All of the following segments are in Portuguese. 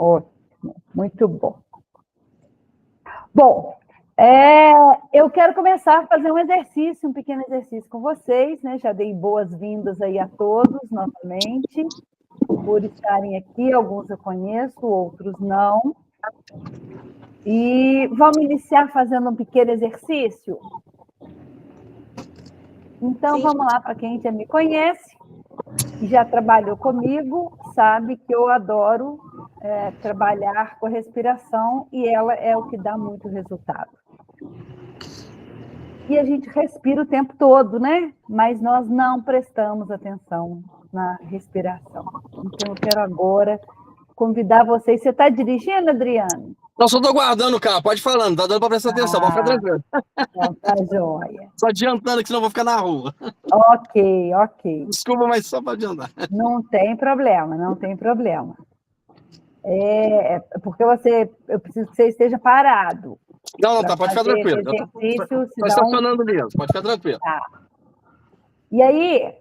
Ótimo, muito bom. Bom, eu quero começar a fazer um pequeno exercício com vocês, né? Já dei boas-vindas aí a todos novamente, por estarem aqui. Alguns eu conheço, outros não. E vamos iniciar fazendo um pequeno exercício? Então, Sim. vamos lá, para quem já me conhece e já trabalhou comigo, sabe que eu adoro trabalhar com a respiração e ela é o que dá muito resultado. E a gente respira o tempo todo, né? Mas nós não prestamos atenção na respiração. Então, eu quero agora convidar vocês. Você está dirigindo, Adriano? Não, só estou guardando o carro, pode ir falando, tá dando para prestar atenção, pode ficar tranquilo. Então, tá joia. Só adiantando que senão eu vou ficar na rua. Ok. Desculpa, mas só para adiantar. Não tem problema, não tem problema. Porque eu preciso que você esteja parado. Não, tá, pode ficar tranquilo. Estou estacionando mesmo, pode ficar tranquilo. Tá. E aí,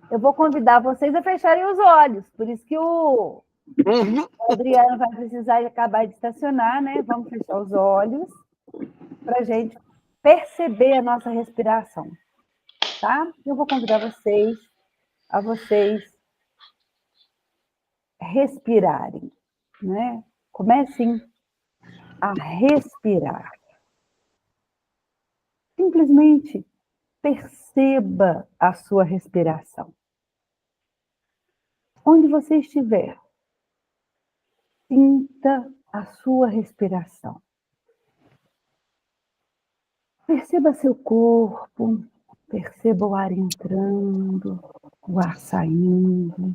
eu vou convidar vocês a fecharem os olhos, por isso que o Adriano vai precisar acabar de estacionar, né? Vamos fechar os olhos para a gente perceber a nossa respiração, tá? Eu vou convidar vocês respirarem, né? Comecem a respirar. Simplesmente perceba a sua respiração. Onde você estiver, sinta a sua respiração. Perceba seu corpo, perceba o ar entrando, o ar saindo,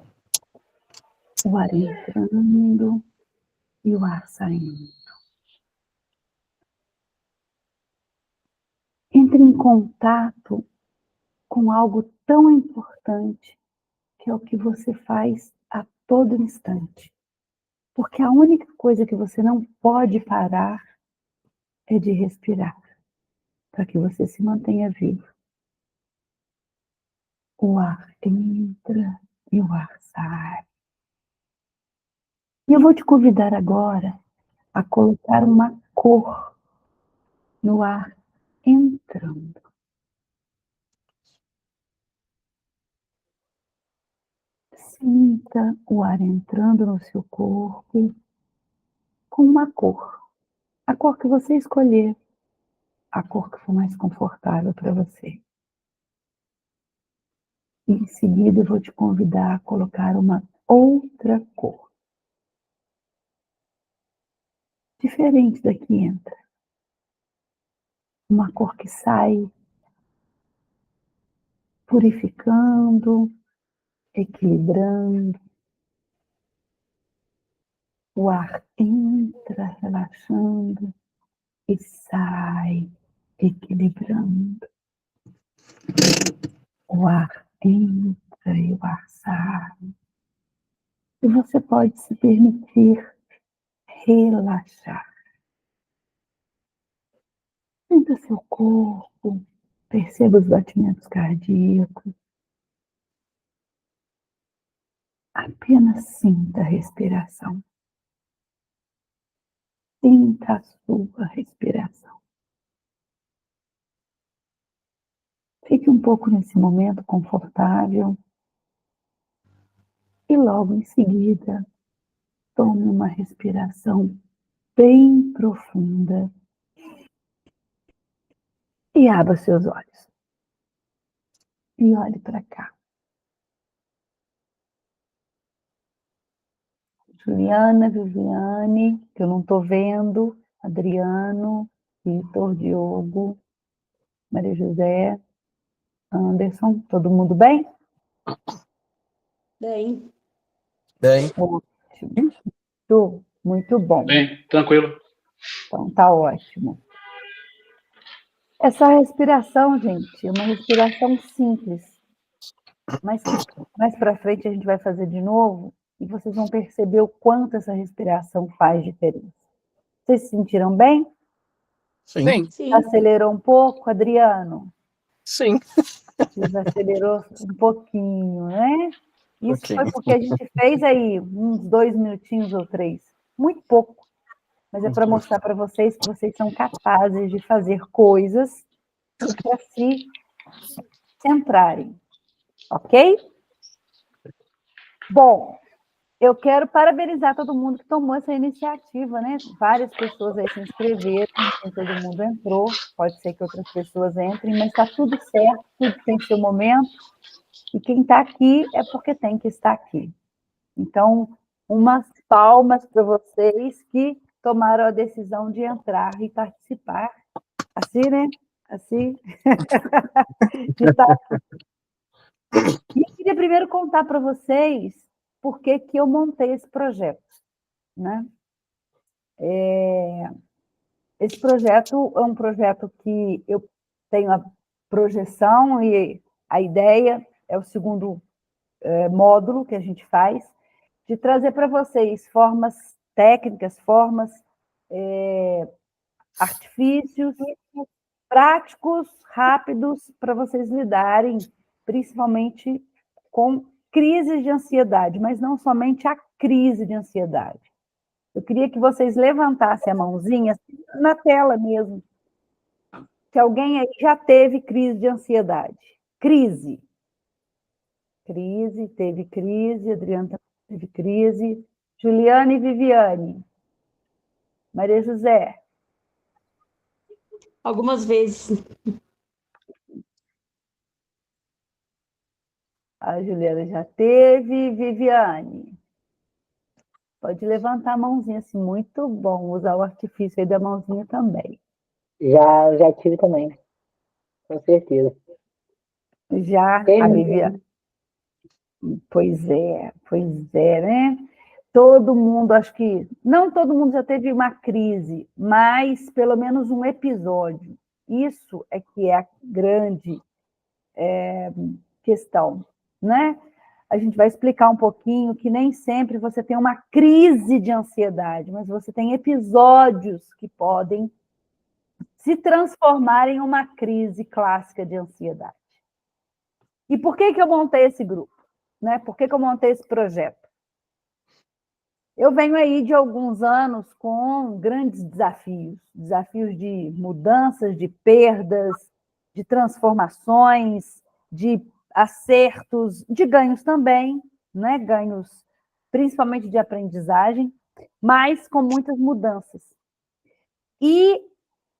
o ar entrando e o ar saindo. Entre em contato com algo tão importante que é o que você faz a todo instante. Porque a única coisa que você não pode parar é de respirar, para que você se mantenha vivo. O ar entra e o ar sai. E eu vou te convidar agora a colocar uma cor no ar entrando. Sinta o ar entrando no seu corpo com uma cor. A cor que você escolher, a cor que for mais confortável para você. E em seguida eu vou te convidar a colocar uma outra cor. Diferente da que entra. Uma cor que sai purificando, equilibrando. O ar entra relaxando e sai equilibrando. O ar entra e o ar sai. E você pode se permitir relaxar. Sinta seu corpo, perceba os batimentos cardíacos. Apenas sinta a respiração. Sinta a sua respiração. Fique um pouco nesse momento confortável e logo em seguida tome uma respiração bem profunda e abra seus olhos. E olhe para cá. Juliana, Viviane, que eu não estou vendo, Adriano, Vitor, Diogo, Maria José, Anderson, todo mundo bem? Bem. Ótimo. Muito bom. Bem, tranquilo. Então, tá ótimo. Essa respiração, gente, é uma respiração simples, mas que mais para frente a gente vai fazer de novo e vocês vão perceber o quanto essa respiração faz diferença. Vocês se sentiram bem? Sim. Acelerou um pouco, Adriano? Sim. Desacelerou um pouquinho, né? Isso foi porque a gente fez aí uns 2 minutinhos ou 3 muito pouco, mas é para mostrar para vocês que vocês são capazes de fazer coisas para se centrarem, ok? Bom, eu quero parabenizar todo mundo que tomou essa iniciativa, né? Várias pessoas aí se inscreveram, nem todo mundo entrou, pode ser que outras pessoas entrem, mas está tudo certo, tudo tem seu momento, e quem está aqui é porque tem que estar aqui. Então, umas palmas para vocês que tomaram a decisão de entrar e participar. Assim, né? Assim. De estar aqui. E eu queria primeiro contar para vocês por que eu montei esse projeto, né? Esse projeto é um projeto que eu tenho a projeção e a ideia, é o segundo módulo que a gente faz, de trazer para vocês formas técnicas, formas, artifícios práticos, rápidos, para vocês lidarem, principalmente com crises de ansiedade, mas não somente a crise de ansiedade. Eu queria que vocês levantassem a mãozinha na tela mesmo. Se alguém aí já teve crise de ansiedade. Crise. Crise, teve crise, Adriana teve crise. Juliane e Viviane. Maria José. Algumas vezes. A Juliana já teve. Viviane. Pode levantar a mãozinha, assim, muito bom usar o artifício aí da mãozinha também. Já tive também, com certeza. Já, a Viviane. Pois é, né? Todo mundo, acho que, não todo mundo já teve uma crise, mas pelo menos um episódio. Isso é que é a grande questão, né? A gente vai explicar um pouquinho que nem sempre você tem uma crise de ansiedade, mas você tem episódios que podem se transformar em uma crise clássica de ansiedade. E por que eu montei esse grupo? Né? Por que eu montei esse projeto? Eu venho aí de alguns anos com grandes desafios, desafios de mudanças, de perdas, de transformações, de acertos, de ganhos também, né? Ganhos principalmente de aprendizagem, mas com muitas mudanças. E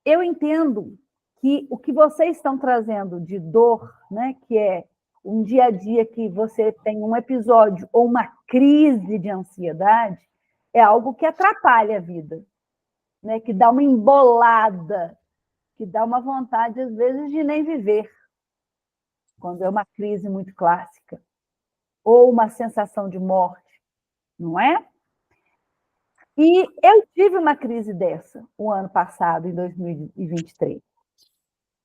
eu entendo que o que vocês estão trazendo de dor, né, que é um dia a dia que você tem um episódio ou uma crise de ansiedade, é algo que atrapalha a vida, né, que dá uma embolada, que dá uma vontade, às vezes, de nem viver, quando é uma crise muito clássica, ou uma sensação de morte, não é? E eu tive uma crise dessa o ano passado, em 2023.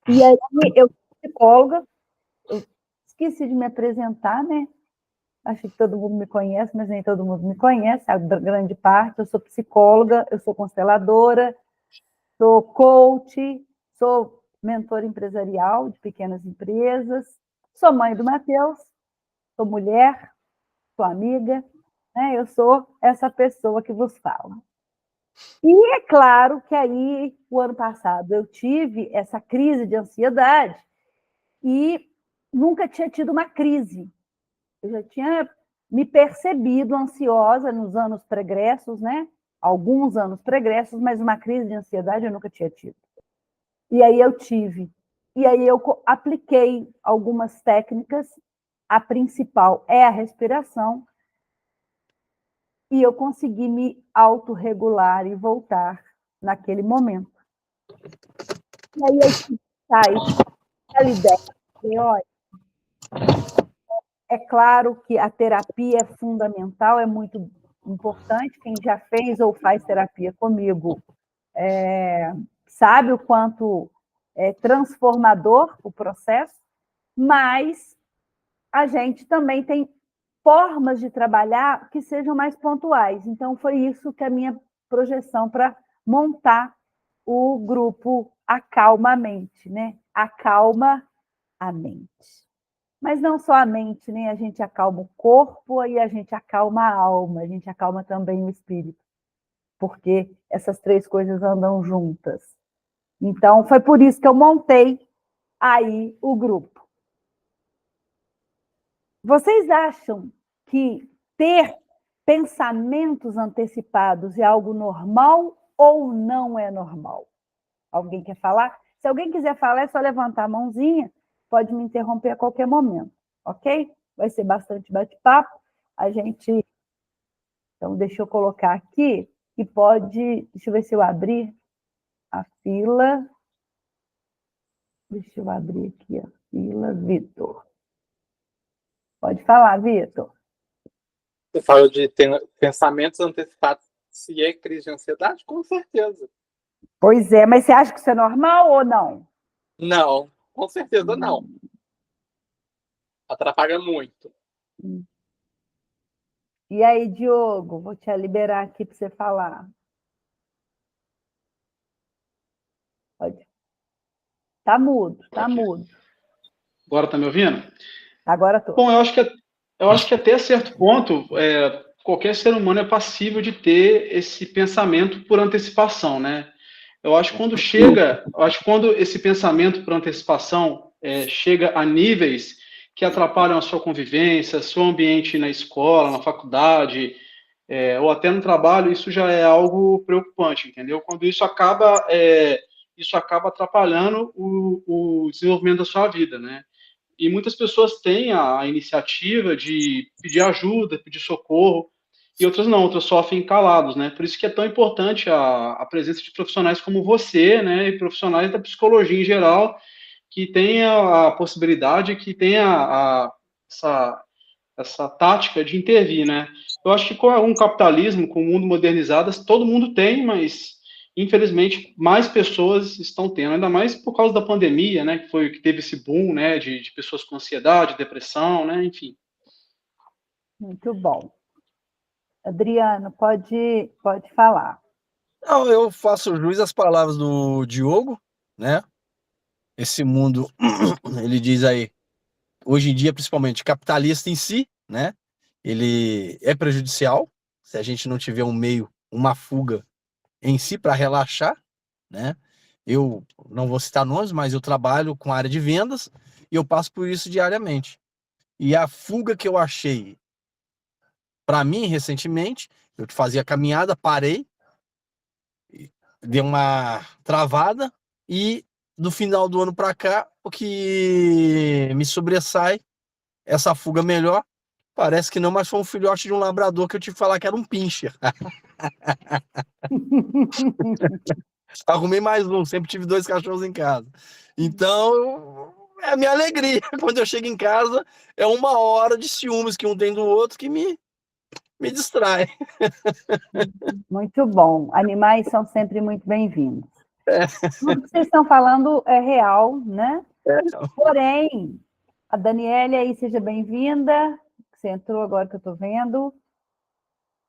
E aí eu sou psicóloga, eu esqueci de me apresentar, né? Acho que todo mundo me conhece, mas nem todo mundo me conhece, a grande parte. Eu sou psicóloga, eu sou consteladora, sou coach, sou mentora empresarial de pequenas empresas, sou mãe do Matheus, sou mulher, sou amiga, né? Eu sou essa pessoa que vos fala. E é claro que aí, o ano passado, eu tive essa crise de ansiedade e nunca tinha tido uma crise. Eu já tinha me percebido ansiosa nos anos pregressos, né? Alguns anos pregressos, mas uma crise de ansiedade eu nunca tinha tido. E aí eu tive. E aí eu apliquei algumas técnicas. A principal é a respiração. E eu consegui me autorregular e voltar naquele momento. E aí eu saí da ideia. Falei, olha, é claro que a terapia é fundamental, é muito importante. Quem já fez ou faz terapia comigo sabe o quanto é transformador o processo, mas a gente também tem formas de trabalhar que sejam mais pontuais. Então, foi isso que a minha projeção para montar o grupo Acalma a Mente, né? Acalma a mente. Mas não só a mente, né? A gente acalma o corpo e a gente acalma a alma, a gente acalma também o espírito. porque essas três coisas andam juntas. Então, foi por isso que eu montei aí o grupo. Vocês acham que ter pensamentos antecipados é algo normal ou não é normal? Alguém quer falar? Se alguém quiser falar, é só levantar a mãozinha, pode me interromper a qualquer momento, ok? Vai ser bastante bate-papo. A gente... Então, deixa eu colocar aqui, e pode... Deixa eu ver se eu abrir a fila. Deixa eu abrir aqui a fila. Vitor. Pode falar, Vitor. Você fala de pensamentos antecipados, se é crise de ansiedade? Com certeza. Pois é, mas você acha que isso é normal ou não? Não, com certeza não. Atrapalha muito. E aí, Diogo, vou te liberar aqui para você falar. Pode. Tá mudo, tá mudo. Agora tá me ouvindo? Agora estou. Bom, eu acho que até certo ponto, qualquer ser humano é passível de ter esse pensamento por antecipação, né? Eu acho que quando esse pensamento por antecipação chega a níveis que atrapalham a sua convivência, seu ambiente na escola, na faculdade, ou até no trabalho, isso já é algo preocupante, entendeu? Quando isso acaba atrapalhando o desenvolvimento da sua vida, né? E muitas pessoas têm a iniciativa de pedir ajuda, pedir socorro, e outras não, outras sofrem calados, né? Por isso que é tão importante a presença de profissionais como você, né, e profissionais da psicologia em geral, que tenha a possibilidade, que tenha essa tática de intervir, né? Eu acho que com um capitalismo, com o mundo modernizado, todo mundo tem, mas infelizmente mais pessoas estão tendo, ainda mais por causa da pandemia, né? Que teve esse boom, né? De pessoas com ansiedade, depressão, né? Enfim. Muito bom. Adriano, pode falar. Não, eu faço jus às palavras do Diogo, né? Esse mundo, ele diz aí, hoje em dia, principalmente capitalista em si, né? Ele é prejudicial se a gente não tiver um meio, uma fuga em si para relaxar, né? Eu não vou citar nomes, mas eu trabalho com a área de vendas e eu passo por isso diariamente. E a fuga que eu achei para mim recentemente, eu fazia caminhada, parei, dei uma travada e do final do ano para cá, o que me sobressai, essa fuga melhor, parece que não, mas foi um filhote de um labrador que eu tive que falar que era um pincher. Arrumei mais um, sempre tive 2 cachorros em casa. Então, é a minha alegria. Quando eu chego em casa, é 1 hora de ciúmes que um tem do outro que me distrai. Muito bom. Animais são sempre muito bem-vindos. Tudo que vocês estão falando é real, né? Porém, a Daniele aí, seja bem-vinda. Você entrou agora que eu estou vendo.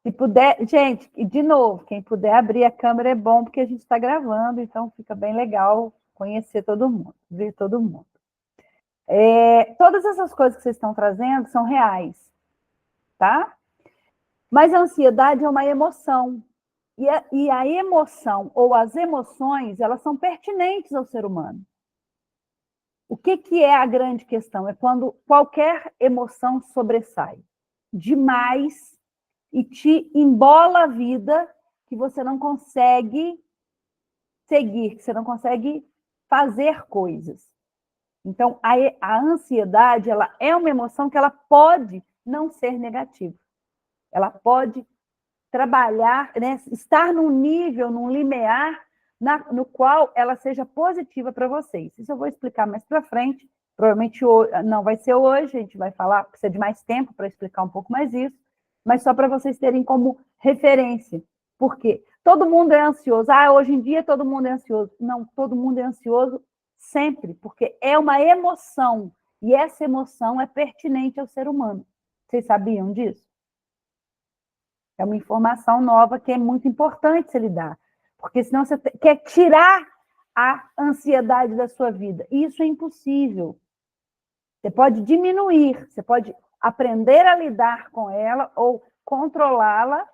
Se puder, gente, e de novo, quem puder abrir a câmera é bom, porque a gente está gravando, então fica bem legal conhecer todo mundo, ver todo mundo. Todas essas coisas que vocês estão trazendo são reais, tá? Mas a ansiedade é uma emoção. E a emoção, ou as emoções, elas são pertinentes ao ser humano. O que é a grande questão? É quando qualquer emoção sobressai demais e te embola a vida, que você não consegue seguir, que você não consegue fazer coisas. Então, a ansiedade, ela é uma emoção que ela pode não ser negativa. Ela pode trabalhar, né, estar num nível, num limiar, no qual ela seja positiva para vocês. Isso eu vou explicar mais para frente. Provavelmente não vai ser hoje, a gente vai falar, precisa de mais tempo para explicar um pouco mais isso, mas só para vocês terem como referência. Por quê? Todo mundo é ansioso. Hoje em dia todo mundo é ansioso. Não, todo mundo é ansioso sempre, porque é uma emoção, e essa emoção é pertinente ao ser humano. Vocês sabiam disso? É uma informação nova que é muito importante se lidar, porque senão você quer tirar a ansiedade da sua vida. E isso é impossível. Você pode diminuir, você pode aprender a lidar com ela ou controlá-la,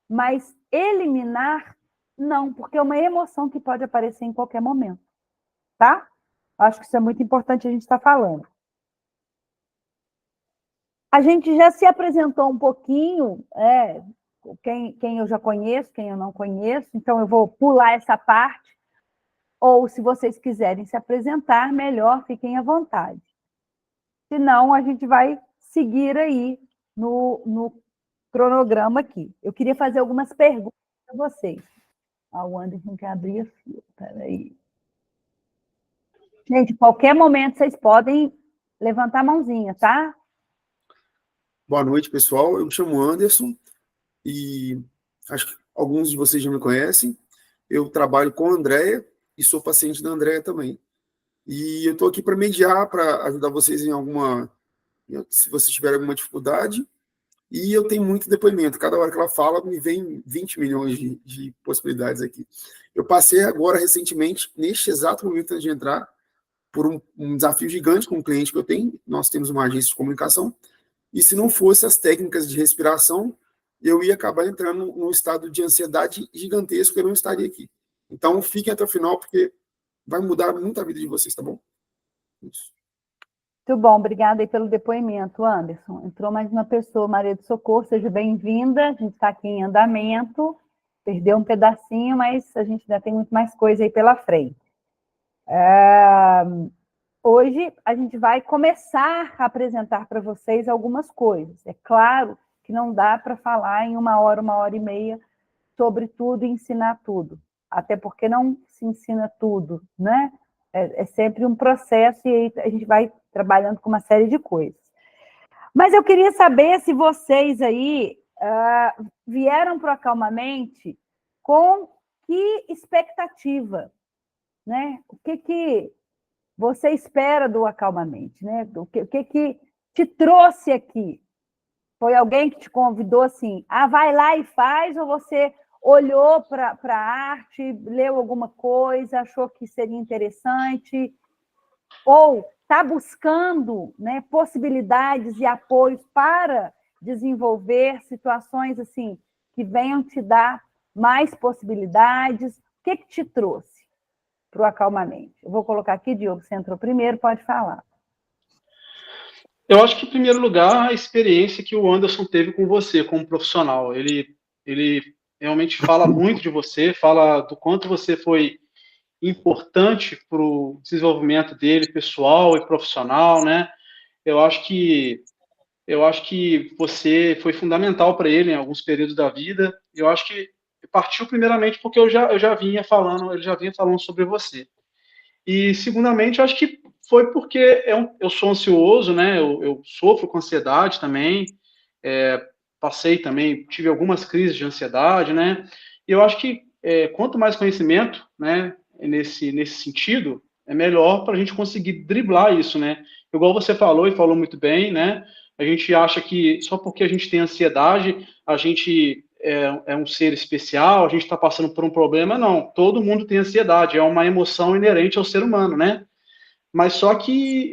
mas eliminar, não, porque é uma emoção que pode aparecer em qualquer momento, tá? Acho que isso é muito importante a gente estar falando. A gente já se apresentou um pouquinho, quem eu já conheço, quem eu não conheço, então eu vou pular essa parte, ou se vocês quiserem se apresentar, melhor, fiquem à vontade. Senão, a gente vai seguir aí no cronograma aqui. Eu queria fazer algumas perguntas para vocês. O Anderson quer abrir a fila, peraí. Gente, qualquer momento vocês podem levantar a mãozinha, tá? Boa noite, pessoal. Eu me chamo Anderson e acho que alguns de vocês já me conhecem. Eu trabalho com a Andrea e sou paciente da Andrea também. E eu estou aqui para mediar, para ajudar vocês em se vocês tiverem alguma dificuldade. E eu tenho muito depoimento. Cada hora que ela fala, me vem 20 milhões de possibilidades aqui. Eu passei agora, recentemente, neste exato momento antes de entrar, por um desafio gigante com um cliente que eu tenho. Nós temos uma agência de comunicação. E se não fosse as técnicas de respiração, eu ia acabar entrando num estado de ansiedade gigantesco, eu não estaria aqui. Então, fiquem até o final, porque vai mudar muito a vida de vocês, tá bom? Isso. Muito bom, obrigada aí pelo depoimento, Anderson. Entrou mais uma pessoa, Maria do Socorro, seja bem-vinda. A gente está aqui em andamento, perdeu um pedacinho, mas a gente ainda tem muito mais coisa aí pela frente. Hoje a gente vai começar a apresentar para vocês algumas coisas. É claro que não dá para falar em 1 hora e meia sobre tudo e ensinar tudo, até porque não se ensina tudo, né? É sempre um processo e aí a gente vai trabalhando com uma série de coisas. Mas eu queria saber se vocês aí vieram para o Acalmamente com que expectativa, né? O que você espera do Acalmamente, né? O que te trouxe aqui? Foi alguém que te convidou assim, vai lá e faz, ou você olhou para a arte, leu alguma coisa, achou que seria interessante, ou está buscando, né, possibilidades e apoios para desenvolver situações assim que venham te dar mais possibilidades? O que te trouxe para o Acalmamente? Eu vou colocar aqui, Diogo, você entrou primeiro, pode falar. Eu acho que, em primeiro lugar, a experiência que o Anderson teve com você como profissional. Ele realmente fala muito de você, fala do quanto você foi importante para o desenvolvimento dele, pessoal e profissional, né? Eu acho que você foi fundamental para ele em alguns períodos da vida. Eu acho que partiu primeiramente porque eu já vinha falando, ele já vinha falando sobre você. E, segundamente, eu acho que foi porque eu sou ansioso, né? Eu sofro com ansiedade também, passei também, tive algumas crises de ansiedade, né? E eu acho que quanto mais conhecimento, né, nesse sentido, é melhor para a gente conseguir driblar isso, né? Igual você falou e falou muito bem, né? A gente acha que só porque a gente tem ansiedade, a gente é um ser especial, a gente está passando por um problema. Não, todo mundo tem ansiedade, é uma emoção inerente ao ser humano, né? Mas só que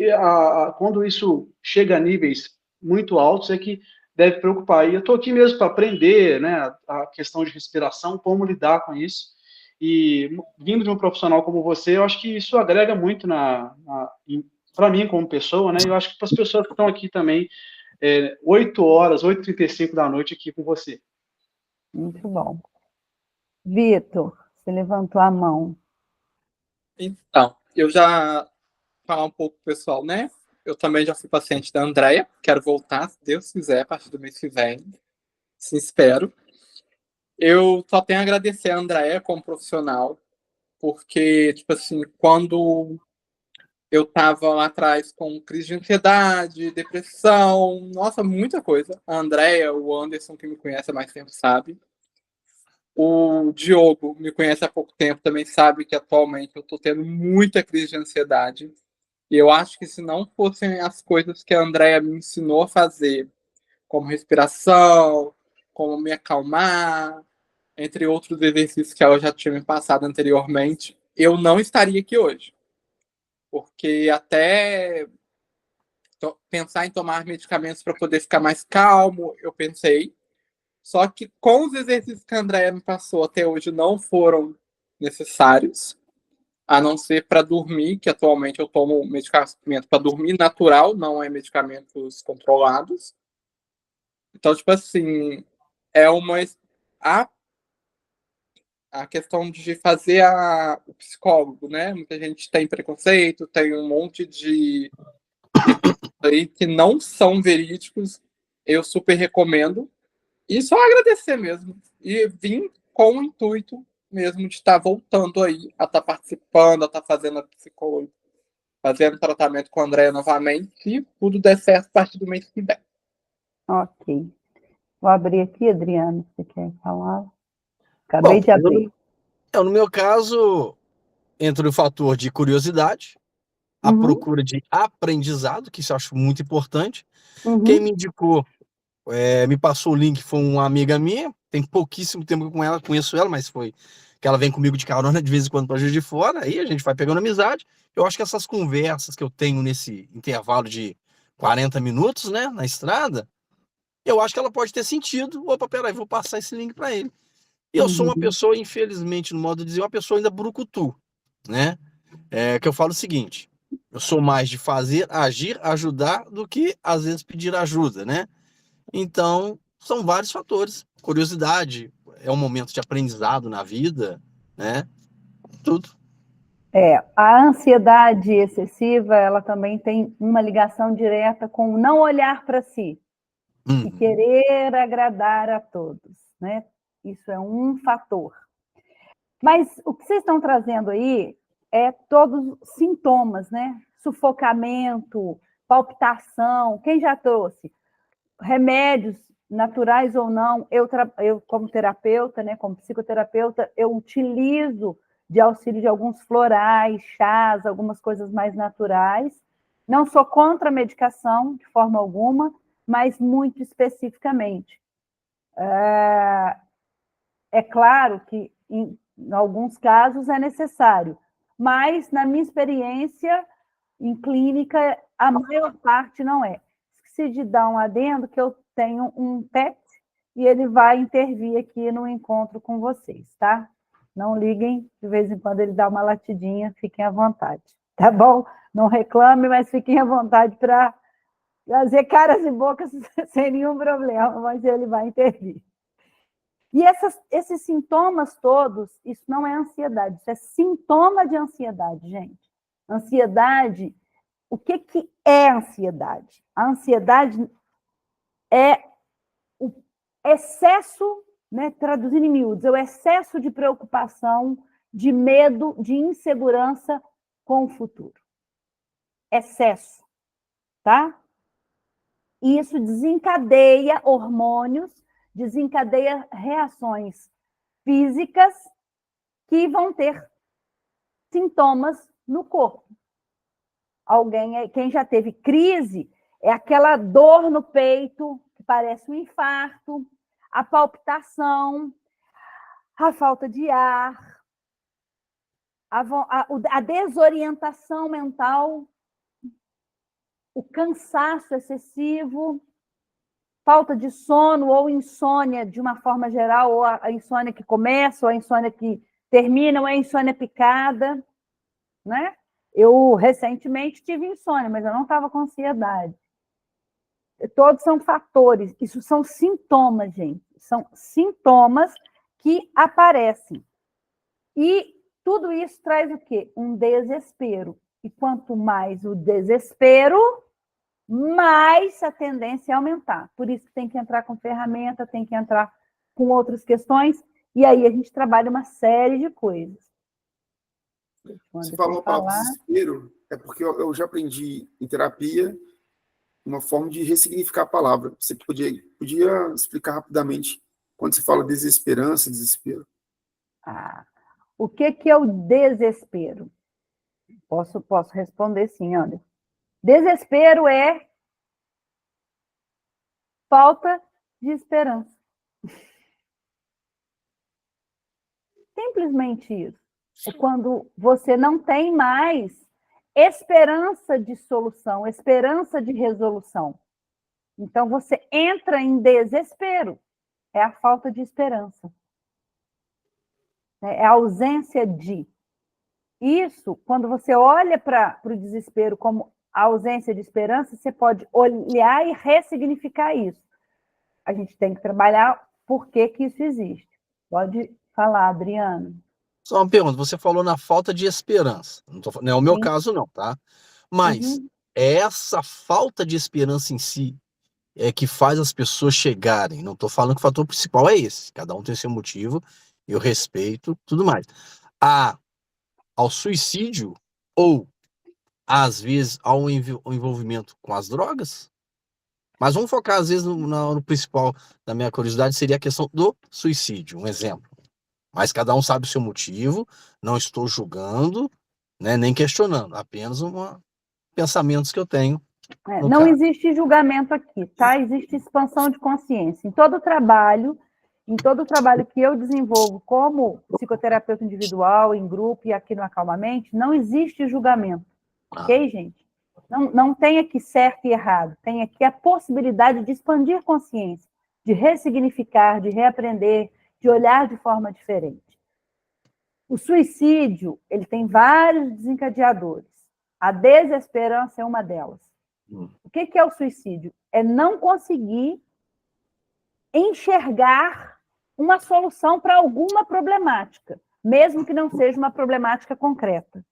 quando isso chega a níveis muito altos, é que deve preocupar. E eu estou aqui mesmo para aprender, né, a questão de respiração, como lidar com isso. E vindo de um profissional como você, eu acho que isso agrega muito para mim como pessoa, né? Eu acho que para as pessoas que estão aqui também, 8 horas, 8h35 da noite aqui com você. Muito bom. Vitor, você levantou a mão. Então, eu já falar um pouco pessoal, né? Eu também já fui paciente da Andrea, quero voltar, se Deus quiser, a partir do mês que vem. Se espero. Eu só tenho a agradecer a Andrea como profissional, porque, tipo assim, quando eu tava lá atrás com crise de ansiedade, depressão, nossa, muita coisa. A Andrea, o Anderson, que me conhece há mais tempo, sabe. O Diogo me conhece há pouco tempo, também sabe que atualmente eu tô tendo muita crise de ansiedade. E eu acho que se não fossem as coisas que a Andrea me ensinou a fazer, como respiração, como me acalmar, entre outros exercícios que ela já tinha me passado anteriormente, eu não estaria aqui hoje. Porque até pensar em tomar medicamentos para poder ficar mais calmo, eu pensei, Só que com os exercícios que a Andrea me passou até hoje não foram necessários, a não ser para dormir, que atualmente eu tomo medicamento para dormir natural, não é medicamentos controlados. Então, tipo assim, é uma a questão de fazer o psicólogo, né? Muita gente tem preconceito, tem um monte de aí que não são verídicos. Eu super recomendo. E só agradecer mesmo. E vim com o intuito mesmo de estar voltando aí, a estar participando, a estar fazendo a psicóloga, fazendo tratamento com a Andrea novamente, se tudo der certo a partir do mês que vem. Ok. Vou abrir aqui, Adriano, você quer falar? Acabei de abrir. No meu caso, entra o fator de curiosidade, a procura de aprendizado, que isso eu acho muito importante. Quem me indicou, me passou o link, foi uma amiga minha, tem pouquíssimo tempo com ela, conheço ela, mas foi que ela vem comigo de carona de vez em quando para Juiz de Fora, aí a gente vai pegando amizade. Eu acho que essas conversas que eu tenho nesse intervalo de 40 minutos, né, na estrada, eu acho que ela pode ter sentido. Opa, peraí, vou passar esse link para ele. E eu sou uma pessoa, infelizmente, no modo de dizer, uma pessoa ainda brucutu, né? Que eu falo o seguinte, eu sou mais de fazer, agir, ajudar, do que, às vezes, pedir ajuda, né? Então, são vários fatores. Curiosidade, é um momento de aprendizado na vida, né? Tudo. A ansiedade excessiva, ela também tem uma ligação direta com o não olhar para si e querer agradar a todos, né? Isso é um fator. Mas o que vocês estão trazendo aí é todos os sintomas, né? Sufocamento, palpitação. Quem já trouxe? Remédios naturais ou não, eu como terapeuta, né, como psicoterapeuta, eu utilizo de auxílio de alguns florais, chás, algumas coisas mais naturais. Não sou contra a medicação, de forma alguma, mas muito especificamente. É claro que, em alguns casos, é necessário, mas, na minha experiência, em clínica, a maior parte não é. Esqueci de dar um adendo que eu tenho um pet e ele vai intervir aqui no encontro com vocês, tá? Não liguem, de vez em quando ele dá uma latidinha, fiquem à vontade, tá bom? Não reclame, mas fiquem à vontade para fazer caras e bocas sem nenhum problema, mas ele vai intervir. E esses sintomas todos, isso não é ansiedade, isso é sintoma de ansiedade, gente. Ansiedade, o que é ansiedade? A ansiedade é o excesso, né, traduzindo em miúdos, é o excesso de preocupação, de medo, de insegurança com o futuro. Excesso, tá? E isso desencadeia hormônios, desencadeia reações físicas que vão ter sintomas no corpo. Quem já teve crise, é aquela dor no peito, que parece um infarto, a palpitação, a falta de ar, a desorientação mental, o cansaço excessivo, falta de sono ou insônia de uma forma geral, ou a insônia que começa, ou a insônia que termina, ou a insônia picada, né? Eu recentemente tive insônia, mas eu não estava com ansiedade. Todos são fatores, isso são sintomas, gente. São sintomas que aparecem. E tudo isso traz o quê? Um desespero. E quanto mais o desespero, mais a tendência é aumentar. Por isso que tem que entrar com ferramenta, tem que entrar com outras questões, e aí a gente trabalha uma série de coisas. Você falou a palavra desespero, é porque eu já aprendi em terapia uma forma de ressignificar a palavra. Você podia explicar rapidamente quando você fala desesperança, desespero? O que é o desespero? Posso responder sim, Anderson. Desespero é falta de esperança. Simplesmente isso. É quando você não tem mais esperança de solução, esperança de resolução. Então, você entra em desespero. é a falta de esperança. É a ausência de. Isso, quando você olha para o desespero como a ausência de esperança, você pode olhar e ressignificar isso. A gente tem que trabalhar por que isso existe. Pode falar, Adriano. Só uma pergunta, você falou na falta de esperança. Não é o meu Sim. caso, não, tá? Mas essa falta de esperança em si é que faz as pessoas chegarem. Não estou falando que o fator principal é esse. Cada um tem seu motivo, eu respeito, tudo mais. Ao suicídio ou, às vezes, ao envolvimento com as drogas. Mas vamos focar, às vezes, no principal da minha curiosidade, seria a questão do suicídio, um exemplo. Mas cada um sabe o seu motivo, não estou julgando, né, nem questionando, apenas pensamentos que eu tenho. Não existe julgamento aqui, tá? Existe expansão de consciência. Em todo trabalho que eu desenvolvo como psicoterapeuta individual, em grupo e aqui no Acalmamente, não existe julgamento, ok, gente? Não tem aqui certo e errado, tem aqui a possibilidade de expandir consciência, de ressignificar, de reaprender, de olhar de forma diferente. O suicídio, ele tem vários desencadeadores. A desesperança é uma delas. O que é o suicídio? É não conseguir enxergar uma solução para alguma problemática, mesmo que não seja uma problemática concreta.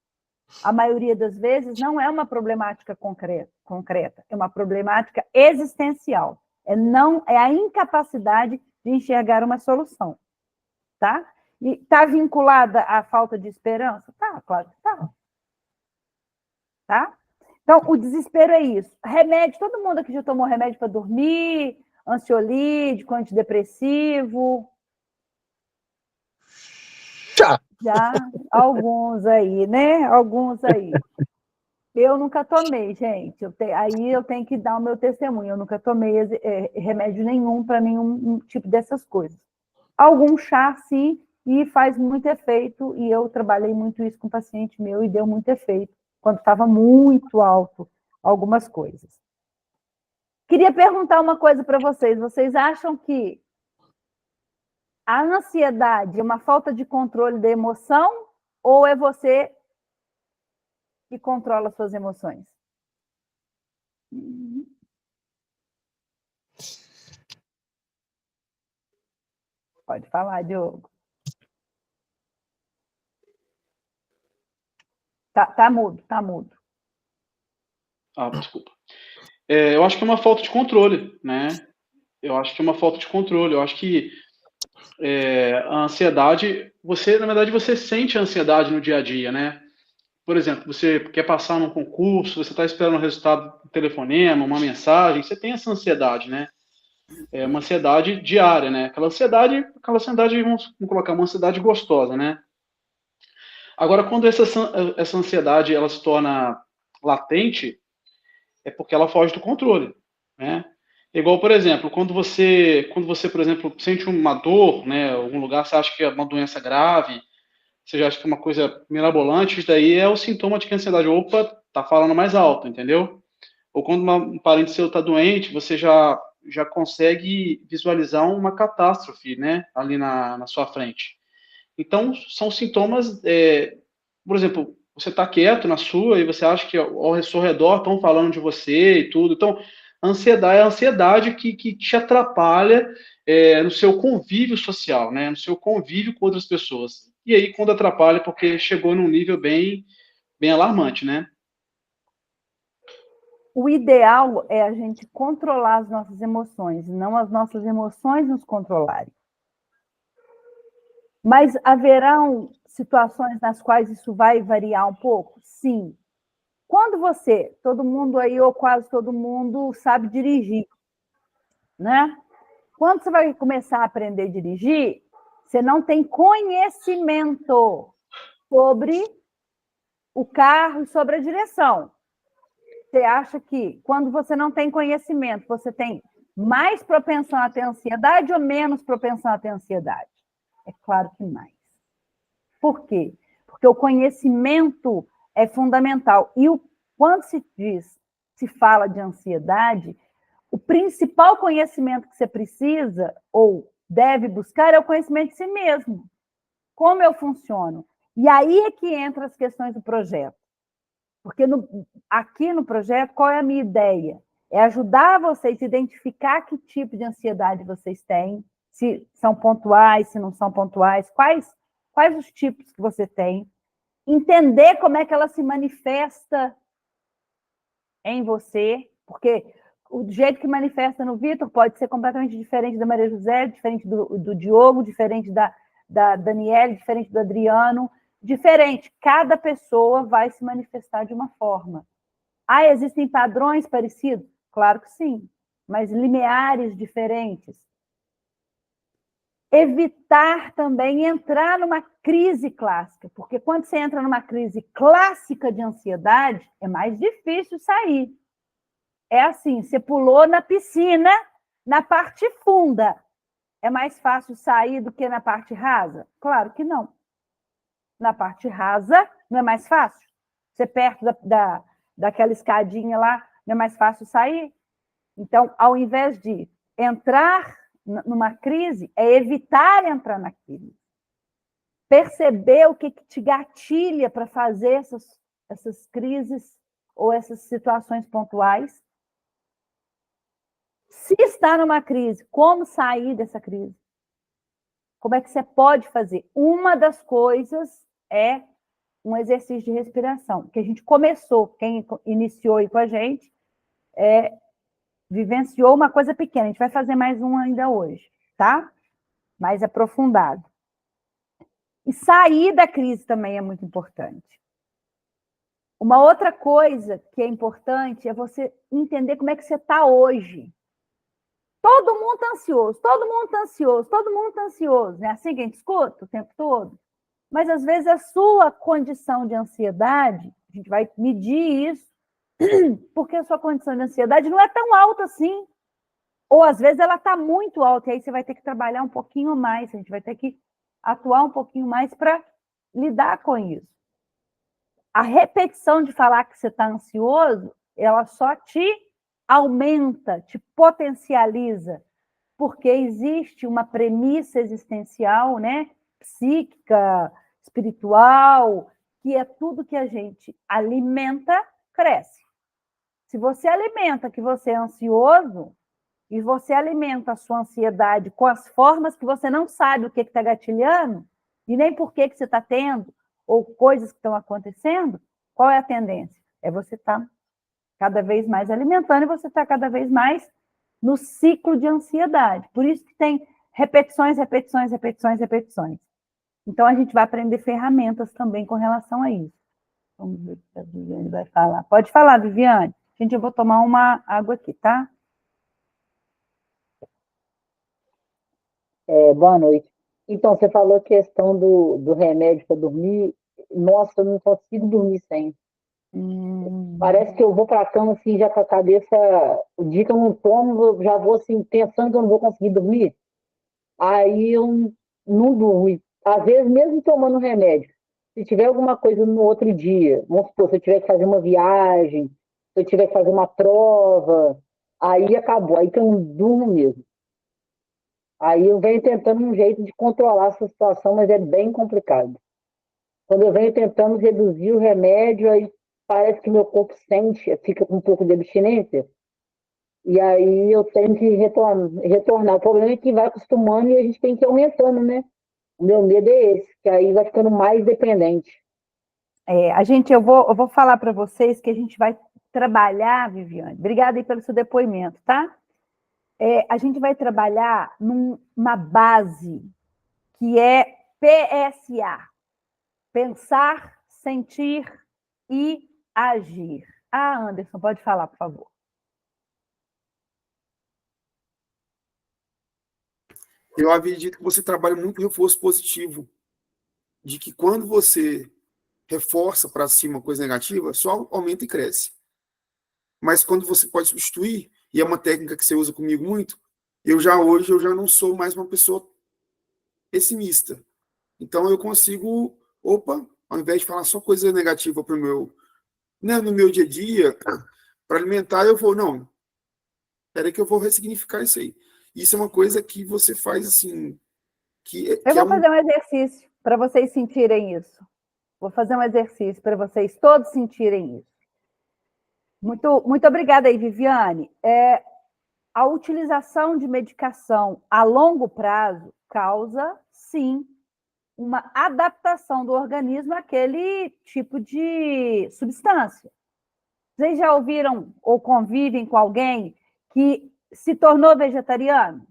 A maioria das vezes não é uma problemática concreta, é uma problemática existencial. É a incapacidade de enxergar uma solução. Tá? E está vinculada à falta de esperança? Tá, claro que tá. Tá? Então, o desespero é isso. Remédio, todo mundo aqui já tomou remédio para dormir, ansiolítico, antidepressivo? Já, alguns aí, né? Alguns aí. Eu nunca tomei, gente. Aí eu tenho que dar o meu testemunho. Eu nunca tomei remédio nenhum para nenhum tipo dessas coisas. Algum chá, sim, e faz muito efeito. E eu trabalhei muito isso com paciente meu e deu muito efeito, quando estava muito alto algumas coisas. Queria perguntar uma coisa para vocês. Vocês acham que a ansiedade é uma falta de controle da emoção ou é você que controla suas emoções? Pode falar, Diogo. Tá mudo, tá mudo. Desculpa. Eu acho que é uma falta de controle, né? Eu acho que é uma falta de controle. Eu acho que a ansiedade, na verdade, você sente a ansiedade no dia a dia, né? Por exemplo, você quer passar num concurso, você está esperando o resultado do telefonema, uma mensagem, você tem essa ansiedade, né? É uma ansiedade diária, né? Aquela ansiedade, vamos colocar uma ansiedade gostosa, né? Agora, quando essa ansiedade ela se torna latente, é porque ela foge do controle, né? Igual, por exemplo, quando você, por exemplo, sente uma dor, né, algum lugar, você acha que é uma doença grave, você já acha que é uma coisa mirabolante, isso daí é o sintoma de que a ansiedade, tá falando mais alto, entendeu? Ou quando um parente seu tá doente, você já consegue visualizar uma catástrofe, né, ali na sua frente. Então, são sintomas, por exemplo, você está quieto na sua e você acha que ao seu redor estão falando de você e tudo. Então, a ansiedade que te atrapalha no seu convívio social, né? No seu convívio com outras pessoas. E aí, quando atrapalha, porque chegou num nível bem, bem alarmante, né? O ideal é a gente controlar as nossas emoções, não as nossas emoções nos controlarem. Mas haverão situações nas quais isso vai variar um pouco? Sim. Quando todo mundo aí, ou quase todo mundo, sabe dirigir, né? Quando você vai começar a aprender a dirigir, você não tem conhecimento sobre o carro e sobre a direção. Você acha que, quando você não tem conhecimento, você tem mais propensão a ter ansiedade ou menos propensão a ter ansiedade? É claro que mais. Por quê? Porque o conhecimento é fundamental. E quando se fala de ansiedade, o principal conhecimento que você precisa, ou deve buscar é o conhecimento de si mesmo. Como eu funciono? E aí é que entram as questões do projeto. Porque aqui no projeto, qual é a minha ideia? É ajudar vocês a identificar que tipo de ansiedade vocês têm, se são pontuais, se não são pontuais, quais os tipos que você tem, entender como é que ela se manifesta em você, porque o jeito que manifesta no Vitor pode ser completamente diferente da Maria José, diferente do Diogo, diferente da Daniele, diferente do Adriano, diferente. Cada pessoa vai se manifestar de uma forma. Ah, existem padrões parecidos? Claro que sim, mas lineares diferentes. Evitar também entrar numa crise clássica, porque quando você entra numa crise clássica de ansiedade, é mais difícil sair. É assim, você pulou na piscina, na parte funda. É mais fácil sair do que na parte rasa? Claro que não. Na parte rasa, não é mais fácil? Você perto daquela escadinha lá, não é mais fácil sair? Então, ao invés de entrar numa crise, é evitar entrar na crise. Perceber o que te gatilha para fazer essas crises ou essas situações pontuais. Se está numa crise, como sair dessa crise? Como é que você pode fazer? Uma das coisas é um exercício de respiração, que a gente começou, quem iniciou aí com a gente, vivenciou uma coisa pequena. A gente vai fazer mais um ainda hoje, tá? Mais aprofundado. E sair da crise também é muito importante. Uma outra coisa que é importante é você entender como é que você está hoje. Todo mundo está ansioso, todo mundo está ansioso, todo mundo está ansioso. Não é assim que a gente escuta o tempo todo? Mas, às vezes, a sua condição de ansiedade, a gente vai medir isso, porque a sua condição de ansiedade não é tão alta assim. Ou, às vezes, ela está muito alta, e aí você vai ter que trabalhar um pouquinho mais, a gente vai ter que atuar um pouquinho mais para lidar com isso. A repetição de falar que você está ansioso, ela só te aumenta, te potencializa, porque existe uma premissa existencial, né, psíquica, espiritual, que é tudo que a gente alimenta, cresce. Se você alimenta que você é ansioso, e você alimenta a sua ansiedade com as formas que você não sabe o que está gatilhando, e nem por que você está tendo, ou coisas que estão acontecendo, qual é a tendência? É você estar cada vez mais alimentando e você está cada vez mais no ciclo de ansiedade. Por isso que tem repetições, repetições, repetições, repetições. Então, a gente vai aprender ferramentas também com relação a isso. Vamos ver o que a Viviane vai falar. Pode falar, Viviane. Gente, eu vou tomar uma água aqui, tá? Boa noite. Então, você falou a questão do remédio para dormir. Nossa, eu não consigo dormir sem. Parece que eu vou para a cama assim, já com a cabeça. O dia que eu não tomo, eu já vou assim, pensando que eu não vou conseguir dormir. Aí eu não durmo. Às vezes, mesmo tomando remédio, se tiver alguma coisa no outro dia, vamos supor, se eu tiver que fazer uma viagem, se eu tiver que fazer uma prova, aí acabou, aí que eu não durmo mesmo. Aí eu venho tentando um jeito de controlar essa situação, mas é bem complicado. Quando eu venho tentando reduzir o remédio, aí parece que meu corpo sente, fica com um pouco de abstinência, e aí eu tenho que retornar. O problema é que vai acostumando e a gente tem que ir aumentando, né? O meu medo é esse, que aí vai ficando mais dependente. Eu vou falar para vocês que a gente vai trabalhar, Viviane. Obrigada aí pelo seu depoimento, tá? A gente vai trabalhar numa base que é PSA. Pensar, sentir e agir. Anderson, pode falar, por favor. Eu havia dito que você trabalha muito reforço positivo, de que quando você reforça para cima uma coisa negativa, só aumenta e cresce. Mas quando você pode substituir, e é uma técnica que você usa comigo muito, hoje eu já não sou mais uma pessoa pessimista. Então eu consigo, ao invés de falar só coisa negativa para no meu dia a dia, para alimentar, eu vou, não, espera que eu vou ressignificar isso aí. Isso é uma coisa que você faz assim, Eu vou fazer um exercício para vocês sentirem isso. Vou fazer um exercício para vocês todos sentirem isso. Muito obrigada aí, Viviane. A utilização de medicação a longo prazo causa, sim, uma adaptação do organismo àquele tipo de substância. Vocês já ouviram ou convivem com alguém que se tornou vegetariano?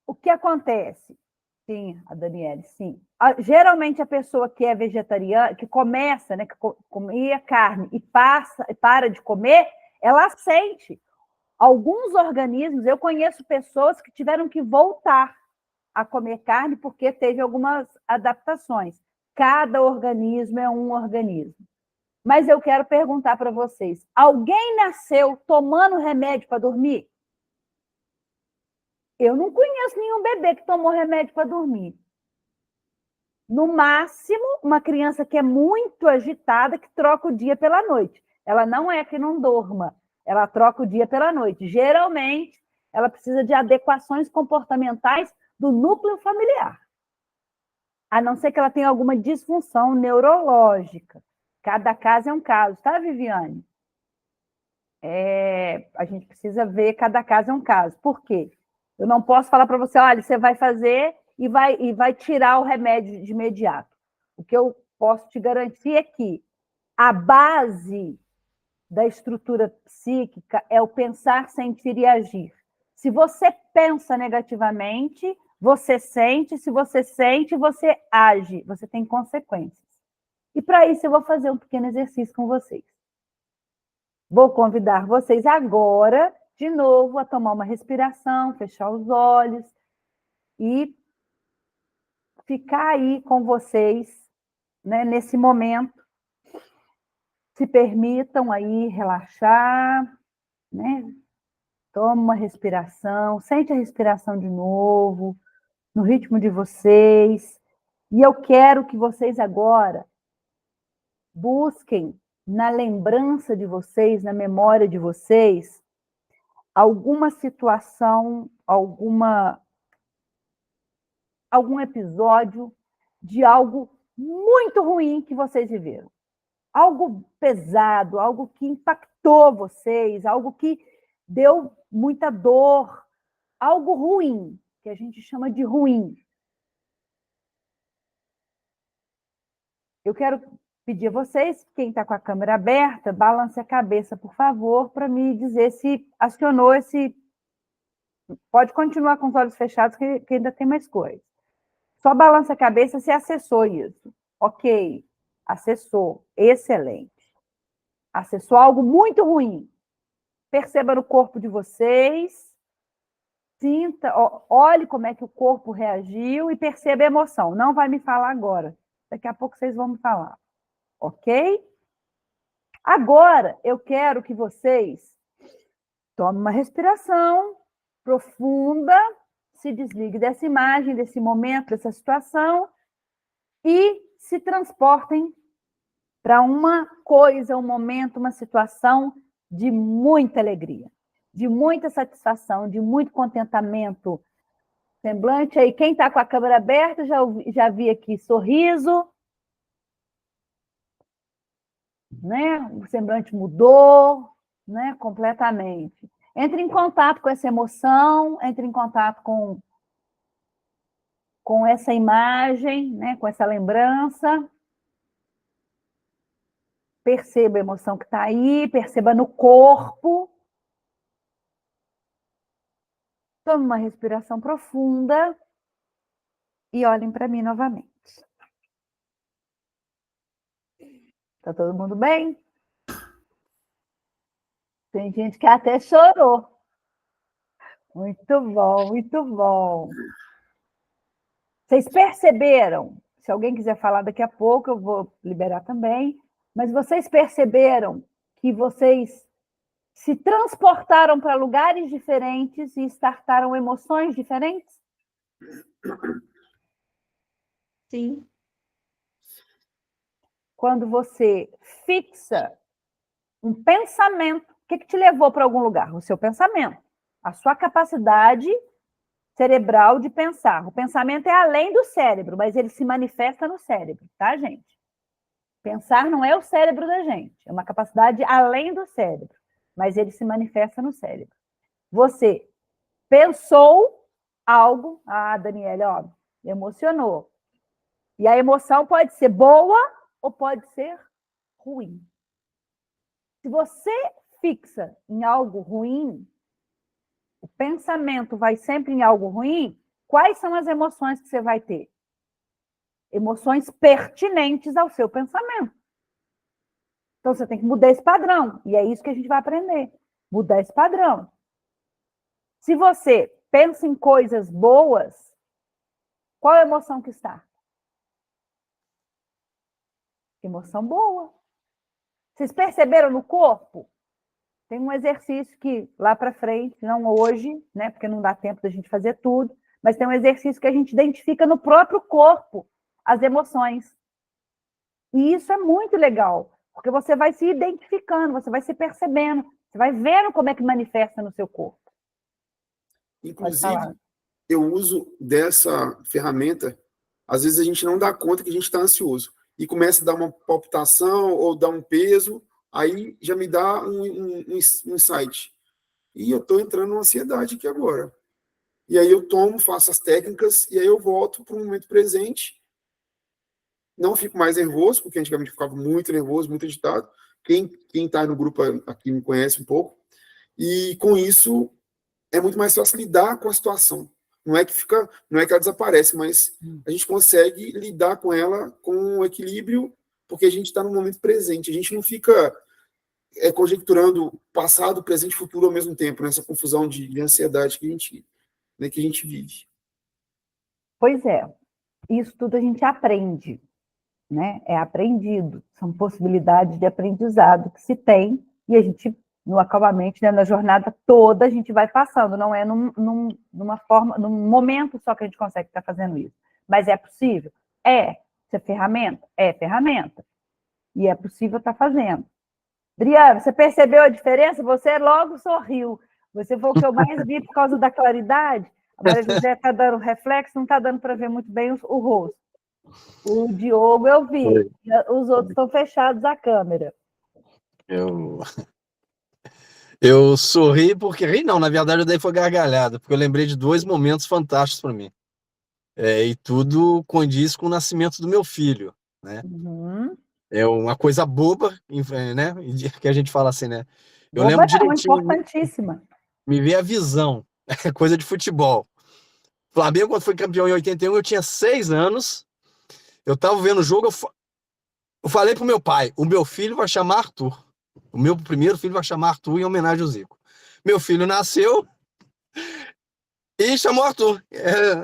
O que acontece? Sim, a Daniele, sim. Geralmente a pessoa que é vegetariana, que começa, né, que comia carne e para de comer, ela sente. Alguns organismos, eu conheço pessoas que tiveram que voltar a comer carne porque teve algumas adaptações. Cada organismo é um organismo. Mas eu quero perguntar para vocês: alguém nasceu tomando remédio para dormir? Eu não conheço nenhum bebê que tomou remédio para dormir. No máximo, uma criança que é muito agitada, que troca o dia pela noite. Ela não é que não dorma, ela troca o dia pela noite. Geralmente, ela precisa de adequações comportamentais do núcleo familiar. A não ser que ela tenha alguma disfunção neurológica. Cada caso é um caso, tá, Viviane? A gente precisa ver, cada caso é um caso. Por quê? Eu não posso falar para você, olha, você vai fazer e vai tirar o remédio de imediato. O que eu posso te garantir é que a base da estrutura psíquica é o pensar, sentir e agir. Se você pensa negativamente, você sente, se você sente, você age, você tem consequências. E para isso eu vou fazer um pequeno exercício com vocês. Vou convidar vocês agora, de novo, a tomar uma respiração, fechar os olhos e ficar aí com vocês, né, nesse momento. Se permitam aí relaxar, né? Toma uma respiração, sente a respiração de novo, no ritmo de vocês. E eu quero que vocês agora busquem na lembrança de vocês, na memória de vocês, alguma situação, algum episódio de algo muito ruim que vocês viveram. Algo pesado, algo que impactou vocês, algo que deu muita dor, algo ruim, que a gente chama de ruim. Eu quero pedir a vocês, quem está com a câmera aberta, balance a cabeça, por favor, para me dizer se acionou esse... Pode continuar com os olhos fechados, que ainda tem mais coisa. Só balance a cabeça se acessou isso. Ok, acessou, excelente. Acessou algo muito ruim. Perceba no corpo de vocês, sinta, olhe como é que o corpo reagiu e perceba a emoção. Não vai me falar agora. Daqui a pouco vocês vão me falar. Ok? Agora, eu quero que vocês tomem uma respiração profunda, se desligue dessa imagem, desse momento, dessa situação e se transportem para uma coisa, um momento, uma situação de muita alegria, de muita satisfação, de muito contentamento. Semblante aí, quem está com a câmera aberta, já vi aqui sorriso, né? O semblante mudou, né? Completamente. Entre em contato com essa emoção, entre em contato com essa imagem, né? Com essa lembrança. Perceba a emoção que está aí, perceba no corpo. Tome uma respiração profunda e olhem para mim novamente. Está todo mundo bem? Tem gente que até chorou. Muito bom, muito bom. Vocês perceberam? Se alguém quiser falar daqui a pouco, eu vou liberar também. Mas vocês perceberam que vocês se transportaram para lugares diferentes e startaram emoções diferentes? Sim. Quando você fixa um pensamento que te levou para algum lugar? O seu pensamento, a sua capacidade cerebral de pensar. O pensamento é além do cérebro, mas ele se manifesta no cérebro, tá, gente? Pensar não é o cérebro da gente, é uma capacidade além do cérebro, mas ele se manifesta no cérebro. Você pensou algo, Daniele, ó, emocionou. E a emoção pode ser boa ou pode ser ruim. Se você fixa em algo ruim, o pensamento vai sempre em algo ruim, quais são as emoções que você vai ter? Emoções pertinentes ao seu pensamento. Então, você tem que mudar esse padrão. E é isso que a gente vai aprender. Mudar esse padrão. Se você pensa em coisas boas, qual é a emoção que está? Emoção boa. Vocês perceberam no corpo? Tem um exercício que, lá para frente, não hoje, né, porque não dá tempo da gente fazer tudo, mas tem um exercício que a gente identifica no próprio corpo as emoções. E isso é muito legal, porque você vai se identificando, você vai se percebendo, você vai vendo como é que manifesta no seu corpo. Inclusive, eu uso dessa ferramenta, às vezes a gente não dá conta que a gente está ansioso, e começa a dar uma palpitação ou dar um peso, aí já me dá um insight. E eu estou entrando numa ansiedade aqui agora. E aí eu faço as técnicas, e aí eu volto para o momento presente. Não fico mais nervoso, porque antigamente eu ficava muito nervoso, muito agitado. Quem está no grupo aqui me conhece um pouco. E com isso é muito mais fácil lidar com a situação. Não é que ela desaparece, mas a gente consegue lidar com ela com equilíbrio, porque a gente está no momento presente. A gente não fica conjecturando passado, presente e futuro ao mesmo tempo, nessa confusão de ansiedade que a gente vive. Pois é. Isso tudo a gente aprende, né? É aprendido. São possibilidades de aprendizado que se tem e a gente, no acalmamento, né, na jornada toda, a gente vai passando. Não é numa forma, num momento só que a gente consegue estar fazendo isso. Mas é possível? É. Isso é ferramenta? É ferramenta. E é possível estar fazendo. Adriana, você percebeu a diferença? Você logo sorriu. Você foi o que eu mais vi por causa da claridade. A Maria José está dando reflexo, não está dando para ver muito bem o rosto. O Diogo eu vi. Os outros estão fechados a câmera. Eu sorri porque... Ri não, na verdade, daí foi gargalhada, porque eu lembrei de 2 momentos fantásticos para mim. E tudo condiz com o nascimento do meu filho, né? Uhum. É uma coisa boba, né? Que a gente fala assim, né? Eu Boba lembro não, direitinho, importantíssima. me veio a visão, é coisa de futebol. Flamengo, quando foi campeão em 81, eu tinha 6 anos, eu tava vendo o jogo, eu falei pro meu pai, o meu filho vai chamar Arthur. O meu primeiro filho vai chamar Arthur em homenagem ao Zico. Meu filho nasceu e chamou Arthur.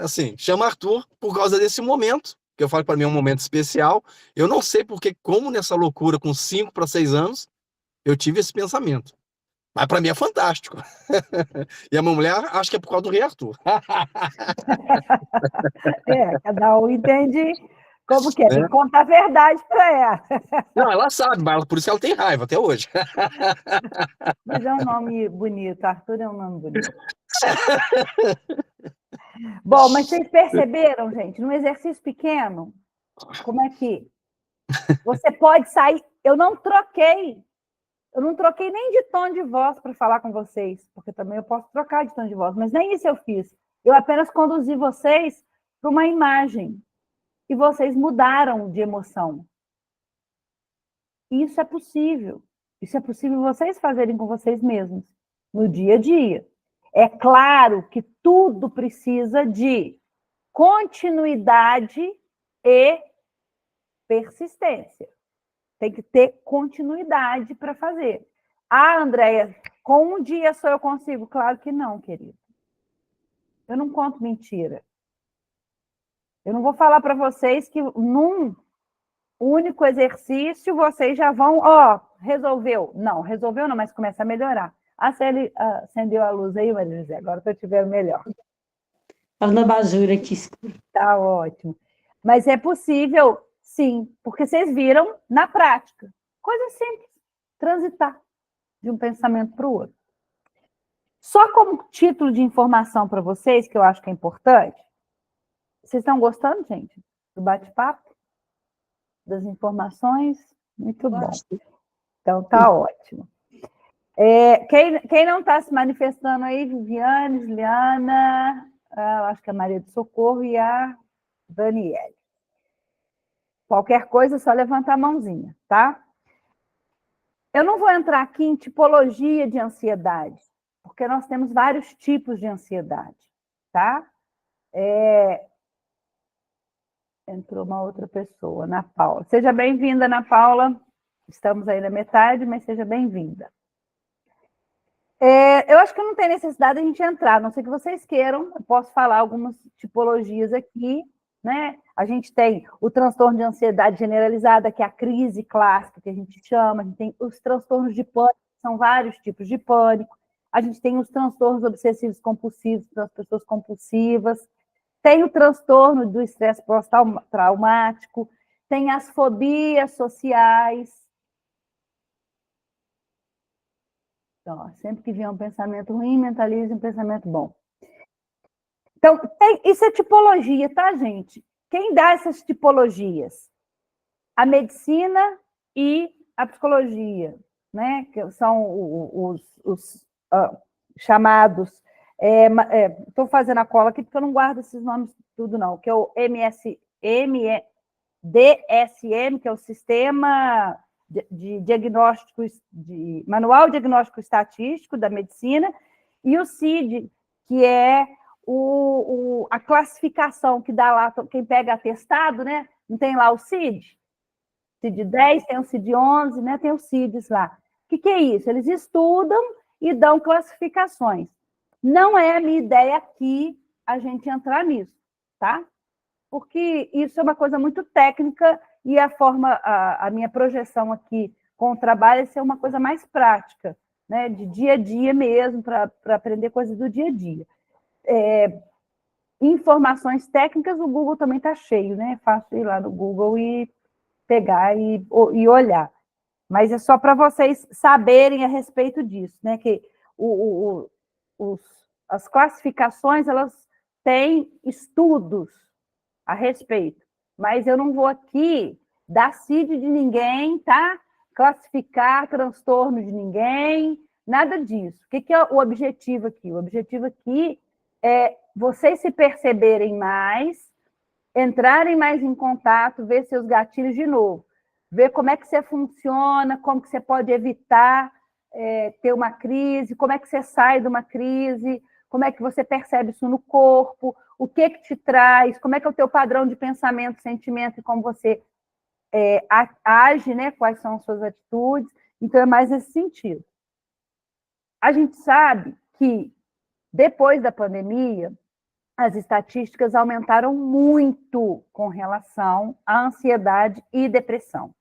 Assim, chama Arthur por causa desse momento, que eu falo para mim é um momento especial. Eu não sei porque, como nessa loucura, com 5 para 6 anos, eu tive esse pensamento. Mas para mim é fantástico. E a minha mulher acha que é por causa do Rei Arthur. Cada um entende como que é. Né? Tem que contar a verdade para ela. Não, ela sabe, mas por isso que ela tem raiva até hoje. Mas é um nome bonito. Arthur é um nome bonito. Bom, mas vocês perceberam, gente, num exercício pequeno, como é que você pode sair... Eu não troquei nem de tom de voz para falar com vocês, porque também eu posso trocar de tom de voz, mas nem isso eu fiz. Eu apenas conduzi vocês para uma imagem e vocês mudaram de emoção. Isso é possível. Isso é possível vocês fazerem com vocês mesmos, no dia a dia. É claro que tudo precisa de continuidade e persistência. Tem que ter continuidade para fazer. Andréia, com um dia só eu consigo? Claro que não, querido. Eu não conto mentira. Eu não vou falar para vocês que num único exercício vocês já vão, resolveu. Não, resolveu não, mas começa a melhorar. A Célia acendeu a luz aí, Maria José, agora estou te vendo melhor. Estava na basura aqui. Tá ótimo. Mas é possível, sim, porque vocês viram na prática. Coisa simples, transitar. de um pensamento para o outro. Só como título de informação para vocês, que eu acho que é importante, vocês estão gostando, gente, do bate-papo? Das informações? Muito bom. Então, tá ótimo. Quem não está se manifestando aí, Viviane, Juliana, acho que a Maria do Socorro e a Daniele. Qualquer coisa, é só levantar a mãozinha, tá? Eu não vou entrar aqui em tipologia de ansiedade, porque nós temos vários tipos de ansiedade, tá? Entrou uma outra pessoa, Ana Paula. Seja bem-vinda, Ana Paula. Estamos aí na metade, mas seja bem-vinda. Eu acho que não tem necessidade de a gente entrar, a não ser que vocês queiram. Eu posso falar algumas tipologias aqui, né? A gente tem o transtorno de ansiedade generalizada, que é a crise clássica, que a gente chama. A gente tem os transtornos de pânico, que são vários tipos de pânico. A gente tem os transtornos obsessivos compulsivos, das pessoas compulsivas. Tem o transtorno do estresse pós-traumático. Tem as fobias sociais. Então, sempre que vier um pensamento ruim, mentalize um pensamento bom. Então, isso é tipologia, tá, gente? Quem dá essas tipologias? A medicina e a psicologia, né? Que são os chamados... Estou fazendo a cola aqui porque eu não guardo esses nomes tudo, não. Que é o DSM, que é o Sistema de Diagnóstico, Manual Diagnóstico Estatístico da Medicina, e o CID, que é a classificação que dá lá, quem pega atestado, né? Não tem lá o CID? CID 10, tem o CID 11, né? Tem os CIDs lá. O que é isso? Eles estudam e dão classificações. Não é a minha ideia aqui a gente entrar nisso, tá? Porque isso é uma coisa muito técnica e a minha projeção aqui com o trabalho é ser uma coisa mais prática, né? De dia a dia mesmo, para aprender coisas do dia a dia. Informações técnicas, o Google também está cheio, né? É fácil ir lá no Google e pegar e olhar. Mas é só para vocês saberem a respeito disso, né? Que as classificações, elas têm estudos a respeito, mas eu não vou aqui dar CID de ninguém, tá? Classificar transtorno de ninguém, nada disso. O que é o objetivo aqui? O objetivo aqui é vocês se perceberem mais, entrarem mais em contato, ver seus gatilhos de novo, ver como é que você funciona, como que você pode evitar ter uma crise, como é que você sai de uma crise, como é que você percebe isso no corpo, o que te traz, como é que é o teu padrão de pensamento, sentimento e como você age, né? Quais são as suas atitudes. Então, é mais nesse sentido. A gente sabe que, depois da pandemia, as estatísticas aumentaram muito com relação à ansiedade e depressão.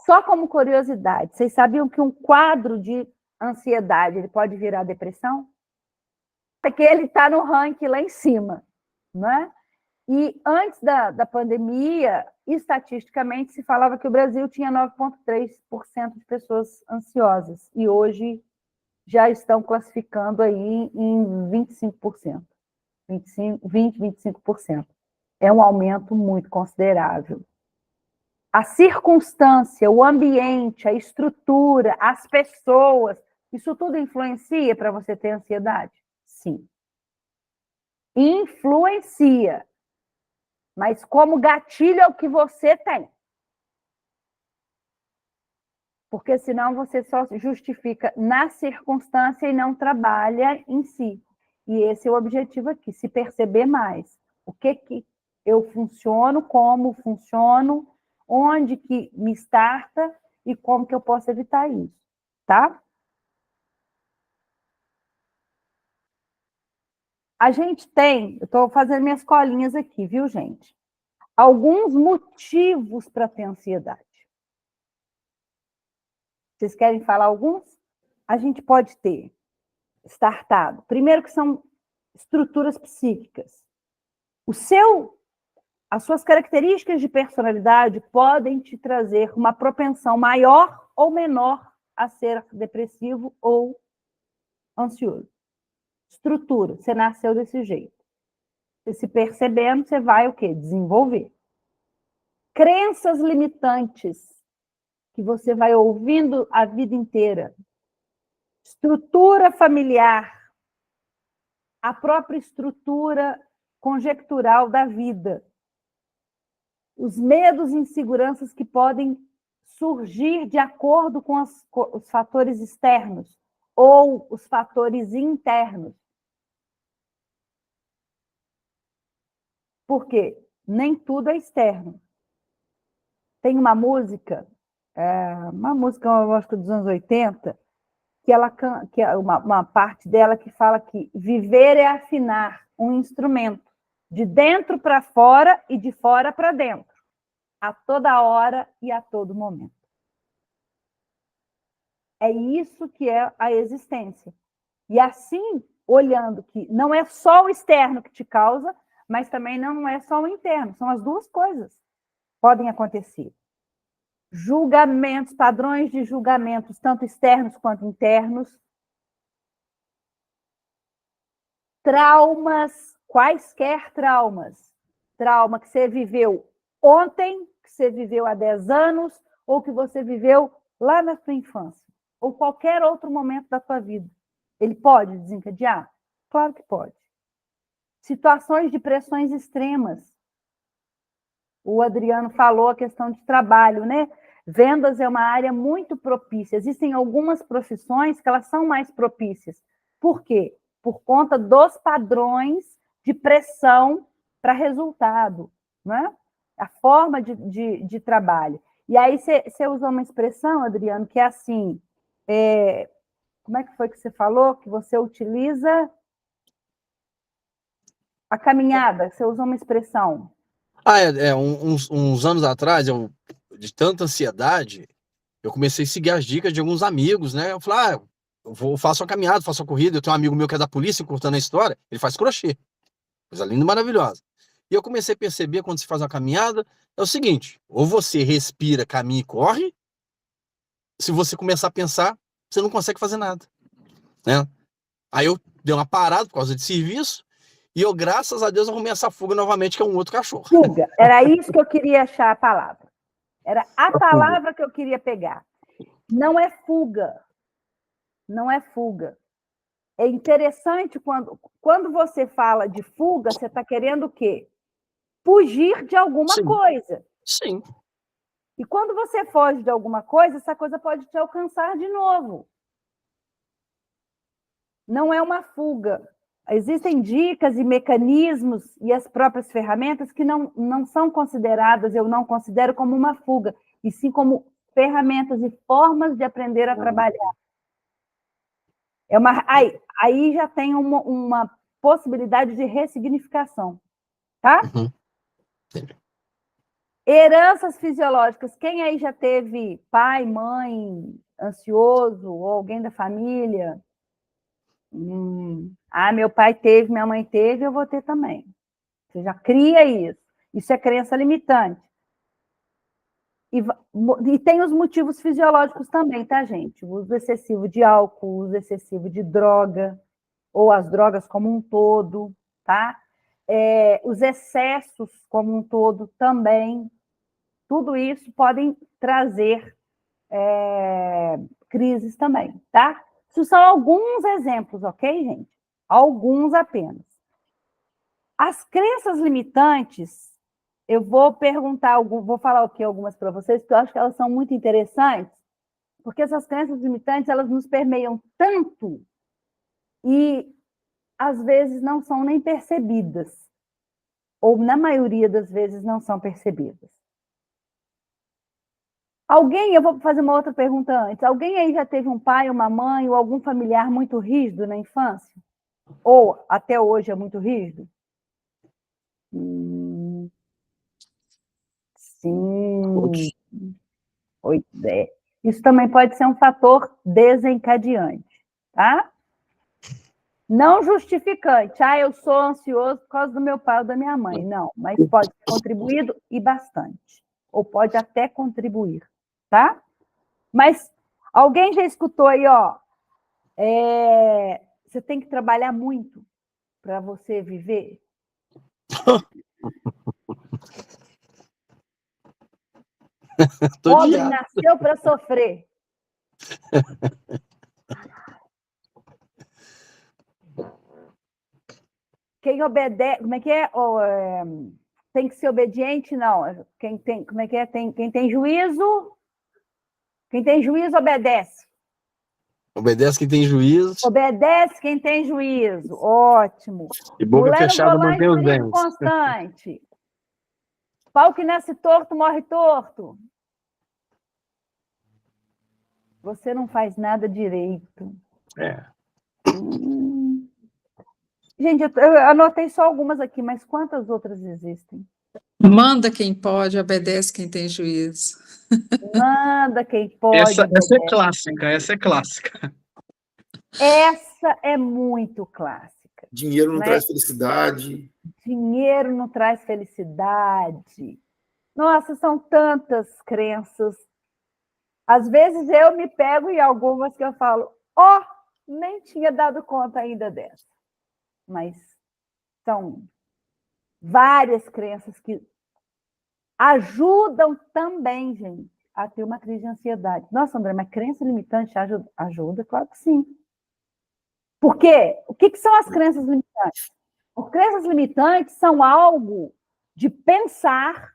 Só como curiosidade, vocês sabiam que um quadro de ansiedade ele pode virar depressão? Porque ele está no ranking lá em cima, né? E antes da pandemia, estatisticamente, se falava que o Brasil tinha 9,3% de pessoas ansiosas, e hoje já estão classificando aí em 25%. 25%. É um aumento muito considerável. A circunstância, o ambiente, a estrutura, as pessoas, isso tudo influencia para você ter ansiedade? Sim. Influencia. Mas como gatilho é o que você tem. Porque senão você só justifica na circunstância e não trabalha em si. E esse é o objetivo aqui, se perceber mais. O que eu funciono, como funciono, onde que me starta e como que eu posso evitar isso, tá? A gente tem, eu estou fazendo minhas colinhas aqui, viu, gente? Alguns motivos para ter ansiedade. Vocês querem falar alguns? A gente pode ter startado. Primeiro que são estruturas psíquicas. As suas características de personalidade podem te trazer uma propensão maior ou menor a ser depressivo ou ansioso. Estrutura, você nasceu desse jeito. Você se percebendo, você vai o quê? Desenvolver. Crenças limitantes que você vai ouvindo a vida inteira. Estrutura familiar, a própria estrutura conjectural da vida. Os medos e inseguranças que podem surgir de acordo com os fatores externos ou os fatores internos. Por quê? Nem tudo é externo. Tem uma música, eu acho que dos anos 80, que é uma parte dela que fala que viver é afinar um instrumento de dentro para fora e de fora para dentro, a toda hora e a todo momento. É isso que é a existência. E assim, olhando que não é só o externo que te causa, mas também não é só o interno, são as duas coisas que podem acontecer. Julgamentos, padrões de julgamentos, tanto externos quanto internos. Traumas, quaisquer traumas. Trauma que você viveu ontem, que você viveu há 10 anos, ou que você viveu lá na sua infância, ou qualquer outro momento da sua vida. Ele pode desencadear? Claro que pode. Situações de pressões extremas. O Adriano falou a questão de trabalho, né? Vendas é uma área muito propícia. Existem algumas profissões que elas são mais propícias. Por quê? Por conta dos padrões de pressão para resultado, né? A forma de trabalho. E aí você usou uma expressão, Adriano, que é assim, como é que foi que você falou? Que você utiliza a caminhada, você usou uma expressão. Uns anos atrás, de tanta ansiedade, eu comecei a seguir as dicas de alguns amigos, né? Eu falei, faço uma caminhada, faço uma corrida. Eu tenho um amigo meu que é da polícia, cortando a história, ele faz crochê. Coisa linda e maravilhosa. E eu comecei a perceber, quando se faz uma caminhada, é o seguinte, ou você respira, caminha e corre, se você começar a pensar, você não consegue fazer nada, né? Aí eu dei uma parada por causa de serviço, e eu, graças a Deus, arrumei essa fuga novamente, que é um outro cachorro. Fuga, era isso que eu queria achar a palavra. Era a palavra que eu queria pegar. Não é fuga. Não é fuga. É interessante quando você fala de fuga, você está querendo o quê? Fugir de alguma coisa. Sim. E quando você foge de alguma coisa, essa coisa pode te alcançar de novo. Não é uma fuga. Existem dicas e mecanismos e as próprias ferramentas que não são consideradas, eu não considero como uma fuga, e sim como ferramentas e formas de aprender a trabalhar. Aí já tem uma possibilidade de ressignificação, tá? Uhum. Heranças fisiológicas. Quem aí já teve pai, mãe ansioso, ou alguém da família? Meu pai teve, minha mãe teve, eu vou ter também. Você já cria isso. Isso é crença limitante. E tem os motivos fisiológicos também, tá, gente? O uso excessivo de álcool, o uso excessivo de droga, ou as drogas como um todo, tá? Os excessos como um todo também. Tudo isso podem trazer crises também, tá? Isso são alguns exemplos, ok, gente? Alguns apenas. As crenças limitantes, eu vou falar aqui algumas para vocês, porque eu acho que elas são muito interessantes, porque essas crenças limitantes, elas nos permeiam tanto e, às vezes, não são nem percebidas, ou, na maioria das vezes, não são percebidas. Eu vou fazer uma outra pergunta antes. Alguém aí já teve um pai, uma mãe ou algum familiar muito rígido na infância? Ou até hoje é muito rígido? Sim. 8, 10. Isso também pode ser um fator desencadeante, tá? Não justificante. Eu sou ansioso por causa do meu pai ou da minha mãe. Não, mas pode ter contribuído e bastante. Ou pode até contribuir, tá? Mas Alguém já escutou aí, ó? Você tem que trabalhar muito para você viver? Tô de Pobre ar. nasceu para sofrer. Quem obedece, como é que é? Tem que ser obediente? Não. Quem tem, como é que é? Quem tem juízo obedece. Obedece quem tem juízo Obedece quem tem juízo. Ótimo. e boca Mulher no fechada volante, mantém os perigo dentes. constante. Pau que nasce torto, morre torto. Você não faz nada direito. É. Gente, eu anotei só algumas aqui, mas quantas outras existem? Manda quem pode, obedece quem tem juízo. Manda quem pode, Essa é obedece. clássica, essa é clássica. Essa é muito clássica. Dinheiro não Né? traz felicidade. Dinheiro não traz felicidade. Nossa, são tantas crenças. Às vezes eu me pego em algumas que eu falo, nem tinha dado conta ainda dessa. Mas são várias crenças que ajudam também, gente, a ter uma crise de ansiedade. Nossa, André, mas crença limitante ajuda? Claro que sim. Por quê? O que são as crenças limitantes? As crenças limitantes são algo de pensar,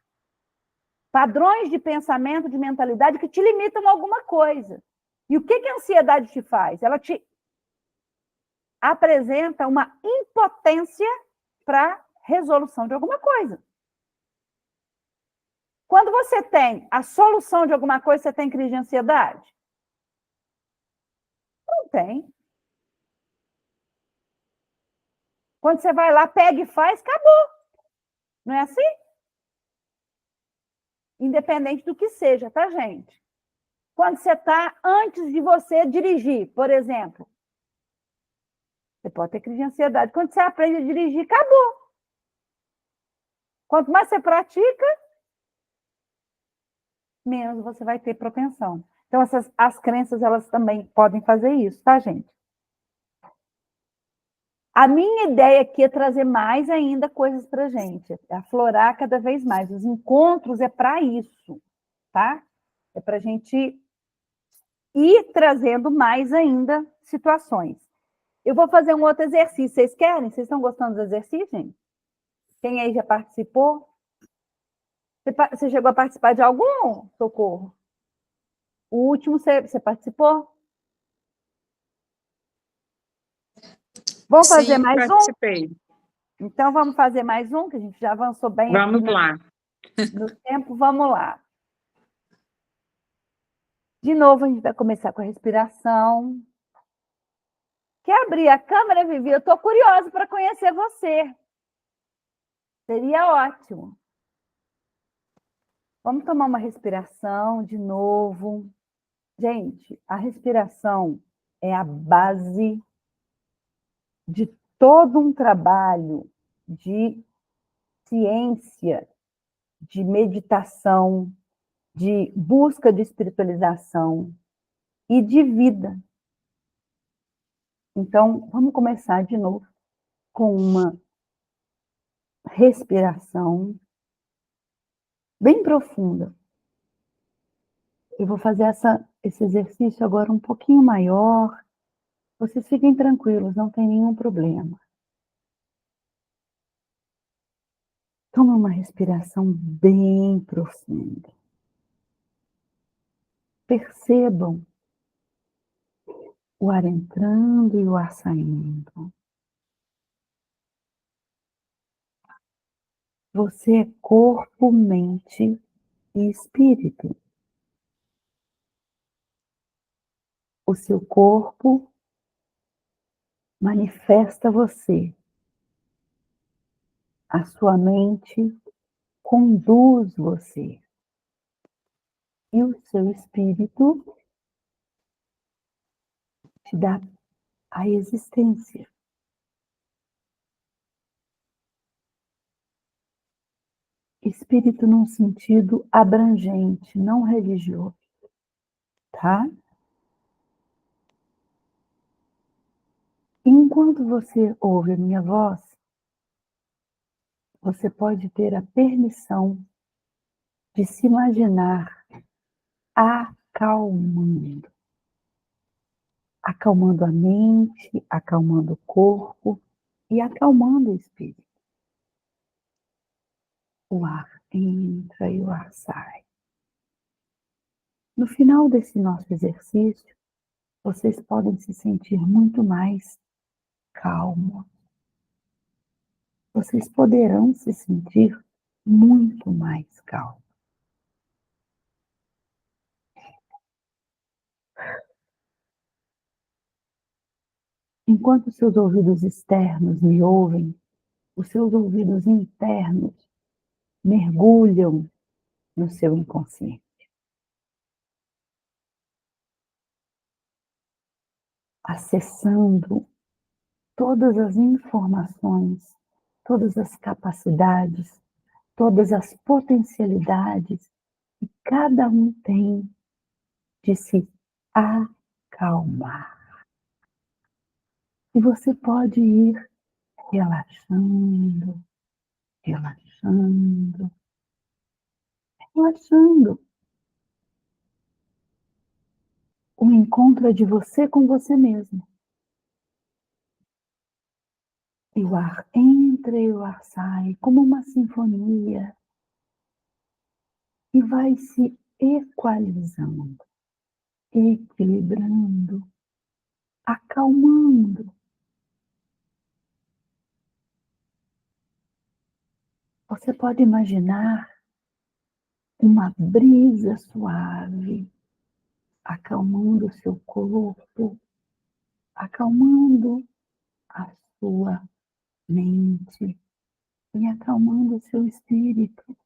padrões de pensamento, de mentalidade que te limitam a alguma coisa. E o que a ansiedade te faz? Ela te apresenta uma impotência para resolução de alguma coisa. Quando você tem a solução de alguma coisa, você tem crise de ansiedade? Não tem. Quando você vai lá, pega e faz, acabou. Não é assim? Independente do que seja, tá, gente? Quando você está antes de você dirigir, por exemplo, você pode ter crise de ansiedade. Quando você aprende a dirigir, acabou. Quanto mais você pratica, menos você vai ter propensão. Então, as crenças, elas também podem fazer isso, tá, gente? A minha ideia aqui é trazer mais ainda coisas para a gente, aflorar cada vez mais. Os encontros é para isso, tá? É para a gente ir trazendo mais ainda situações. Eu vou fazer um outro exercício. Vocês querem? Vocês estão gostando do exercício, gente? Quem aí já participou? Você chegou a participar de algum, Socorro? O último você participou? Vamos fazer Sim, mais um? participei. Então, vamos fazer mais um, que a gente já avançou bem Vamos aqui lá. no tempo. Vamos lá. De novo, a gente vai começar com a respiração. Quer abrir a câmera, Vivi? Eu estou curiosa para conhecer você. Seria ótimo. Vamos tomar uma respiração de novo. Gente, a respiração é a base de todo um trabalho de ciência, de meditação, de busca de espiritualização e de vida. Então, vamos começar de novo com uma respiração bem profunda. Eu vou fazer esse exercício agora um pouquinho maior. Vocês fiquem tranquilos, não tem nenhum problema. Toma uma respiração bem profunda. Percebam o ar entrando e o ar saindo. Você é corpo, mente e espírito. O seu corpo manifesta você. A sua mente conduz você. E o seu espírito te dá a existência. Espírito num sentido abrangente, não religioso, tá? enquanto você ouve a minha voz, você pode ter a permissão de se imaginar acalmando. Acalmando a mente, acalmando o corpo e acalmando o espírito. O ar entra e o ar sai. No final desse nosso exercício, vocês podem se sentir muito mais calmos. Vocês poderão se sentir muito mais calmos. Enquanto seus ouvidos externos me ouvem, os seus ouvidos internos mergulham no seu inconsciente. Acessando todas as informações, todas as capacidades, todas as potencialidades que cada um tem de se acalmar. E você pode ir relaxando, relaxando, relaxando. O encontro é de você com você mesmo. E o ar entra e o ar sai, como uma sinfonia. E vai se equalizando, equilibrando, acalmando. Você pode imaginar uma brisa suave, acalmando o seu corpo, acalmando a sua mente e acalmando o seu espírito.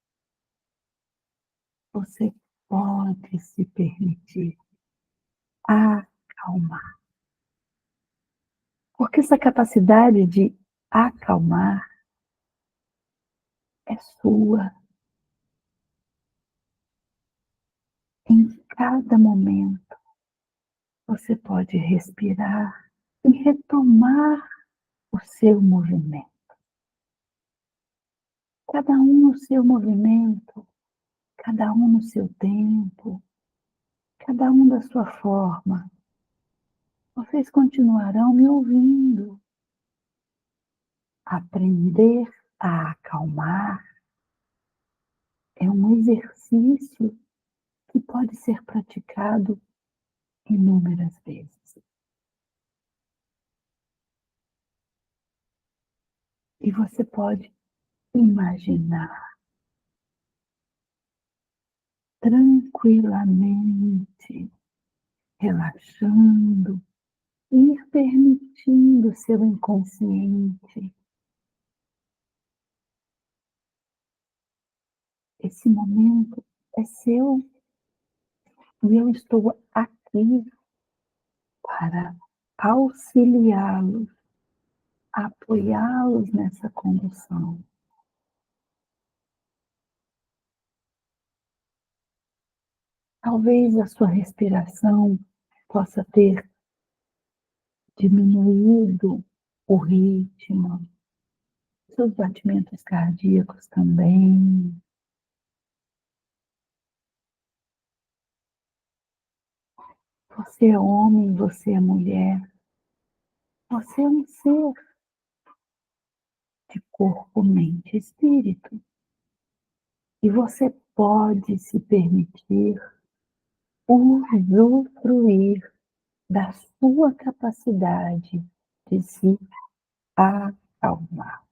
Você pode se permitir acalmar. Porque essa capacidade de acalmar é sua. Em cada momento, você pode respirar e retomar o seu movimento. Cada um no seu movimento, cada um no seu tempo, cada um da sua forma. Vocês continuarão me ouvindo. Aprender a acalmar é um exercício que pode ser praticado inúmeras vezes. E você pode imaginar tranquilamente, relaxando, ir permitindo seu inconsciente. Esse momento é seu e eu estou aqui para auxiliá-los, apoiá-los nessa condução. Talvez a sua respiração possa ter diminuído o ritmo, seus batimentos cardíacos também. Você é homem, você é mulher. Você é um ser de corpo, mente e espírito. E você pode se permitir usufruir da sua capacidade de se acalmar.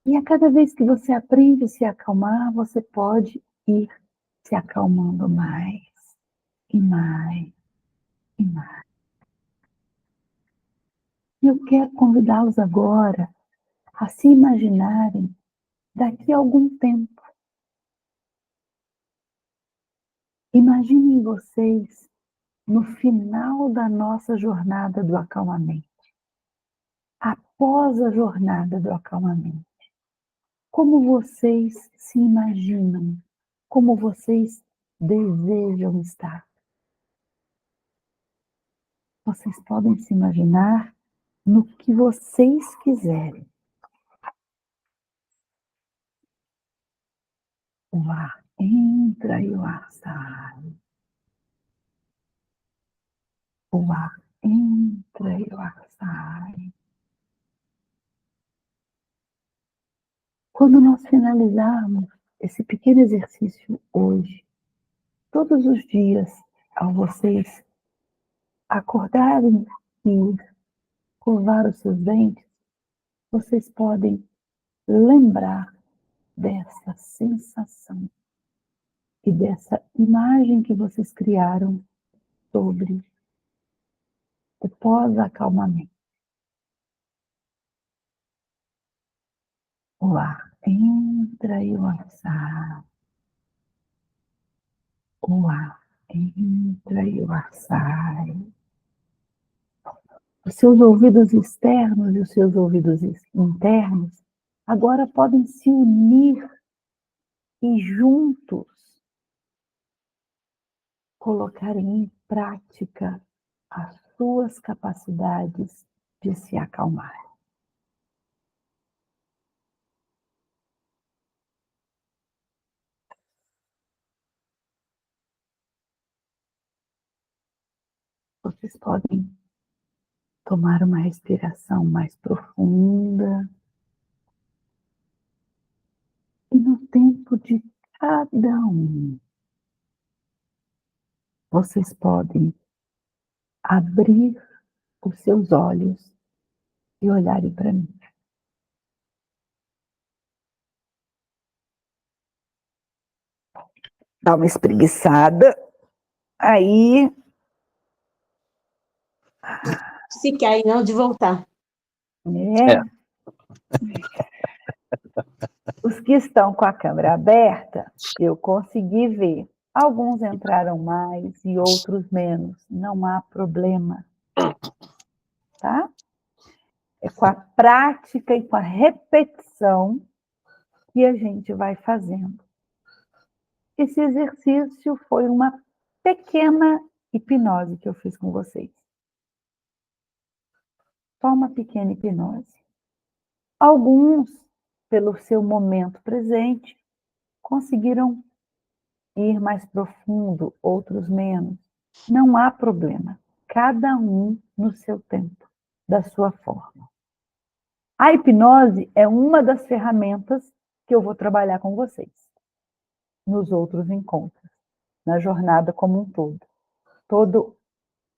E a cada vez que você aprende a se acalmar, você pode ir se acalmando mais e mais e mais. E eu quero convidá-los agora a se imaginarem daqui a algum tempo. Imaginem vocês no final da nossa jornada do acalmamento. Após a jornada do acalmamento. Como vocês se imaginam? Como vocês desejam estar? vocês podem se imaginar no que vocês quiserem. O ar entra e o ar sai. O ar entra e o ar sai. Quando nós finalizarmos esse pequeno exercício hoje, todos os dias, ao vocês acordarem e escovar os seus dentes, vocês podem lembrar dessa sensação e dessa imagem que vocês criaram sobre o pós-acalmamento. O ar entra e o ar sai. O ar entra e o ar sai. Os seus ouvidos externos e os seus ouvidos internos agora podem se unir e juntos colocarem em prática as suas capacidades de se acalmar. Vocês podem tomar uma respiração mais profunda. E no tempo de cada um, vocês podem abrir os seus olhos e olharem para mim. Dá uma espreguiçada. Aí. Se quer não de voltar. Os que estão com a câmera aberta, eu consegui ver. Alguns entraram mais e outros menos. Não há problema. Tá? É com a prática e com a repetição que a gente vai fazendo. Esse exercício foi uma pequena hipnose que eu fiz com vocês. Só uma pequena hipnose. Alguns, pelo seu momento presente, conseguiram ir mais profundo, outros menos. Não há problema. Cada um no seu tempo, da sua forma. A hipnose é uma das ferramentas que eu vou trabalhar com vocês nos outros encontros, na jornada como um todo.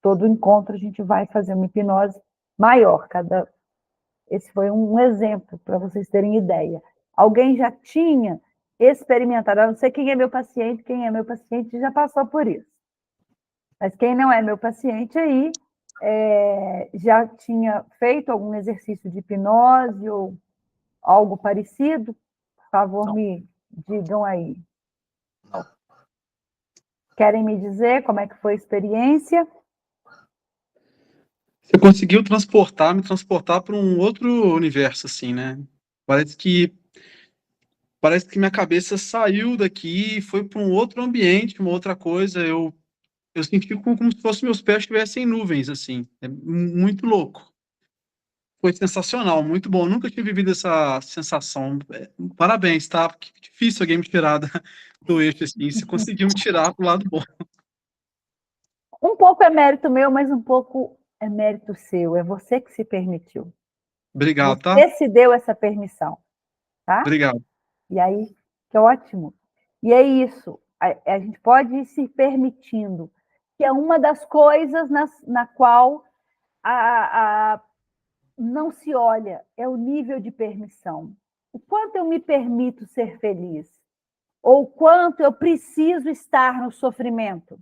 Todo encontro a gente vai fazer uma hipnose maior. Esse foi um exemplo para vocês terem ideia. Alguém já tinha experimentado, eu não sei quem é meu paciente já passou por isso. Mas quem não é meu paciente aí, já tinha feito algum exercício de hipnose ou algo parecido? Por favor, me digam aí. Não. Querem me dizer como é que foi a experiência? Você conseguiu me transportar para um outro universo, assim, né? Parece que minha cabeça saiu daqui e foi para um outro ambiente, uma outra coisa. Eu senti como se fosse meus pés estivessem em nuvens, assim. É muito louco. Foi sensacional, muito bom. Nunca tinha vivido essa sensação. Parabéns, tá? Porque é difícil alguém me tirar do eixo, assim. Você conseguiu me tirar pro lado bom. Um pouco é mérito meu, mas um pouco é mérito seu. É você que se permitiu. Obrigado, tá? Você se deu essa permissão, tá? Obrigado. E aí, que ótimo. E é isso. A gente pode ir se permitindo, que é uma das coisas na qual não se olha, é o nível de permissão. O quanto eu me permito ser feliz? Ou o quanto eu preciso estar no sofrimento?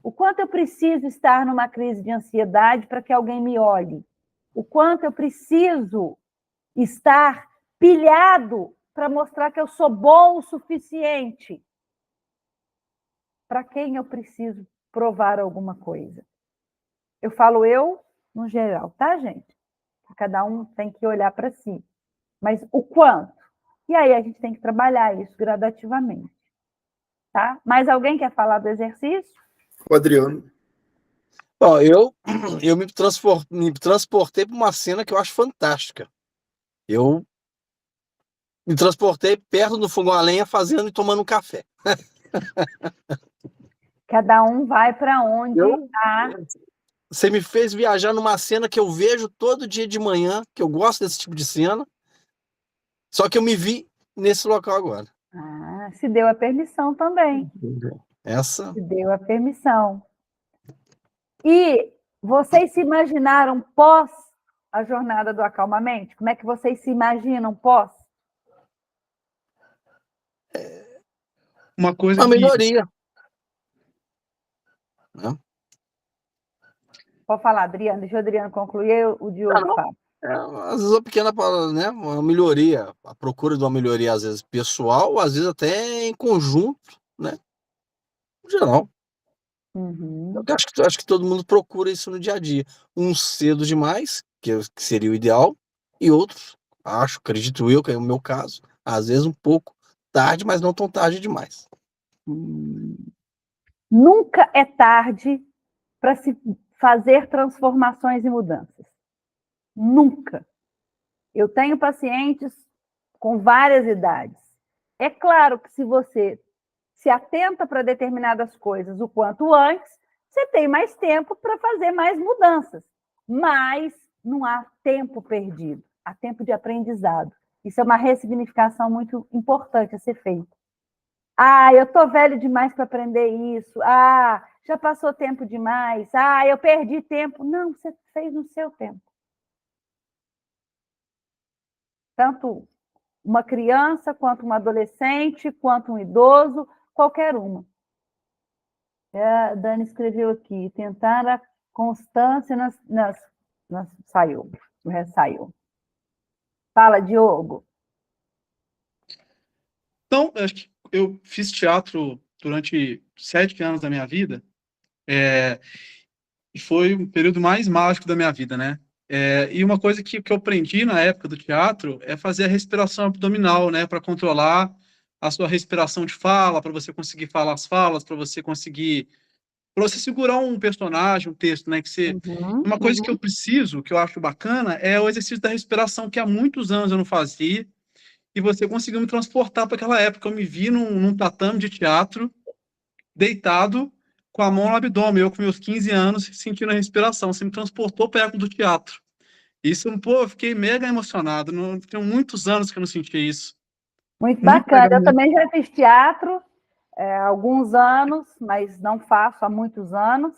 O quanto eu preciso estar numa crise de ansiedade para que alguém me olhe? O quanto eu preciso estar pilhado para mostrar que eu sou bom o suficiente? Para quem eu preciso provar alguma coisa? Eu falo eu no geral, tá, gente? Cada um tem que olhar para si. Mas o quanto? E aí a gente tem que trabalhar isso gradativamente. Tá? Mais alguém quer falar do exercício? O Adriano. Bom, eu me transportei para uma cena que eu acho fantástica. Eu me transportei perto do fogão a lenha fazendo e tomando um café. Cada um vai para onde Eu- há. Você me fez viajar numa cena que eu vejo todo dia de manhã, que eu gosto desse tipo de cena, só que eu me vi nesse local agora. Ah, se deu a permissão também. Essa. Se deu a permissão. E vocês se imaginaram pós a jornada do Acalmamente? Como é que vocês se imaginam pós? Uma coisa Uma que melhoria. Né? Pode falar, Adriano. Deixa o Adriano concluir, o Diogo Não. fala. Às vezes uma pequena, né, uma melhoria, a procura de uma melhoria, às vezes pessoal, às vezes até em conjunto, né? Em geral. Uhum. Eu acho que todo mundo procura isso no dia a dia. Uns cedo demais, que seria o ideal, e outros, acredito eu, que é o meu caso, às vezes um pouco tarde, mas não tão tarde demais. Nunca é tarde para se fazer transformações e mudanças. Nunca. Eu tenho pacientes com várias idades. É claro que se você se atenta para determinadas coisas o quanto antes, você tem mais tempo para fazer mais mudanças. Mas não há tempo perdido, há tempo de aprendizado. Isso é uma ressignificação muito importante a ser feita. Ah, eu estou velho demais para aprender isso. Ah, já passou tempo demais. Ah, eu perdi tempo. Não, você fez no seu tempo. Tanto uma criança, quanto um adolescente, quanto um idoso, qualquer uma. A Dani escreveu aqui, tentar a constância saiu, o resto saiu. Fala, Diogo. Então, acho que eu fiz teatro durante 7 anos da minha vida, e foi o período mais mágico da minha vida, né? E uma coisa que eu aprendi na época do teatro é fazer a respiração abdominal, né? Para controlar a sua respiração de fala, para você conseguir falar as falas, para você segurar um personagem, um texto, né? Uma coisa que eu preciso, que eu acho bacana, é o exercício da respiração, que há muitos anos eu não fazia, e você conseguiu me transportar para aquela época. Eu me vi num tatame de teatro, deitado, com a mão no abdômen, eu com meus 15 anos, sentindo a respiração. Você me transportou para a época do teatro. Isso, pô, eu fiquei mega emocionado. Não, tem muitos anos que eu não sentia isso. Muito Muito bacana. legal, Eu né? também já fiz teatro há alguns anos, mas não faço há muitos anos.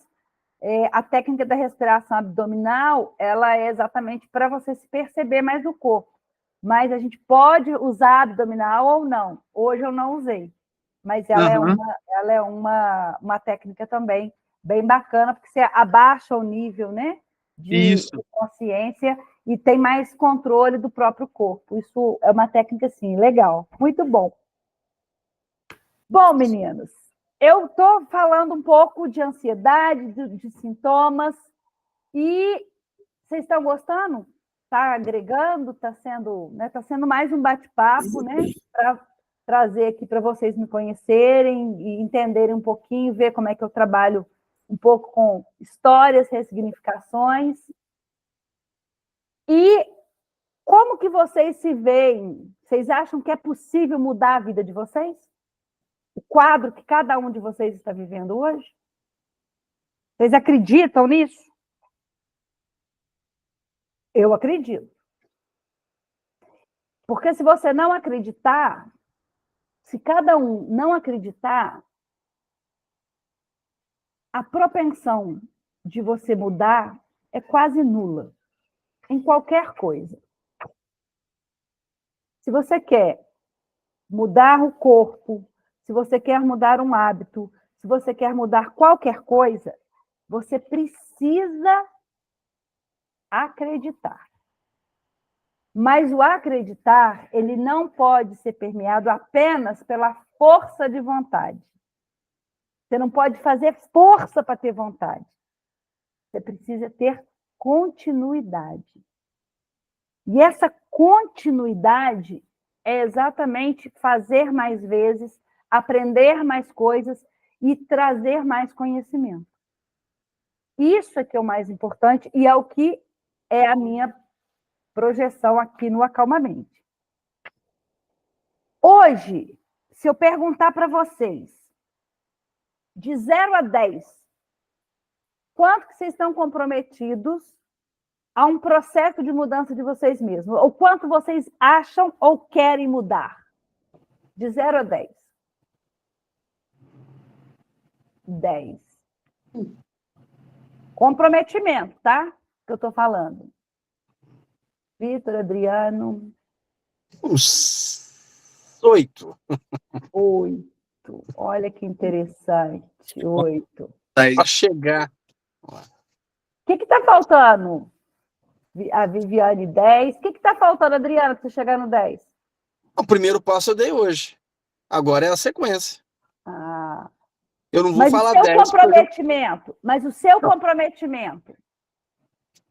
A técnica da respiração abdominal, ela é exatamente para você se perceber mais no corpo. Mas a gente pode usar abdominal ou não. Hoje eu não usei. Mas ela é uma técnica também bem bacana, porque você abaixa o nível, né, de Isso. consciência e tem mais controle do próprio corpo. Isso é uma técnica, assim, legal. Muito bom. Bom, meninos, eu estou falando um pouco de ansiedade, de sintomas, e vocês estão gostando? Está agregando? Está sendo mais um bate-papo, né? Para trazer aqui para vocês me conhecerem e entenderem um pouquinho, ver como é que eu trabalho um pouco com histórias, ressignificações. E como que vocês se veem? Vocês acham que é possível mudar a vida de vocês? O quadro que cada um de vocês está vivendo hoje? Vocês acreditam nisso? Eu acredito. Porque se você não acreditar, se cada um não acreditar, a propensão de você mudar é quase nula, em qualquer coisa. Se você quer mudar o corpo, se você quer mudar um hábito, se você quer mudar qualquer coisa, você precisa acreditar. Mas o acreditar, ele não pode ser permeado apenas pela força de vontade. Você não pode fazer força para ter vontade. Você precisa ter continuidade. E essa continuidade é exatamente fazer mais vezes, aprender mais coisas e trazer mais conhecimento. Isso é que é o mais importante e é o que é a minha projeção aqui no Acalmamente. Hoje, se eu perguntar para vocês, de 0 a 10, quanto que vocês estão comprometidos a um processo de mudança de vocês mesmos? Ou quanto vocês acham ou querem mudar? De 0 a 10. 10. Comprometimento, tá? Que eu estou falando. Vitor, Adriano. Uns 8. 8. Olha que interessante. 8. Para chegar. O que está faltando? A Viviane, 10. O que está faltando, Adriana, para você chegar no 10? O primeiro passo eu dei hoje. Agora é a sequência. Ah. Eu não vou Mas falar o seu 10. comprometimento, mas o seu comprometimento,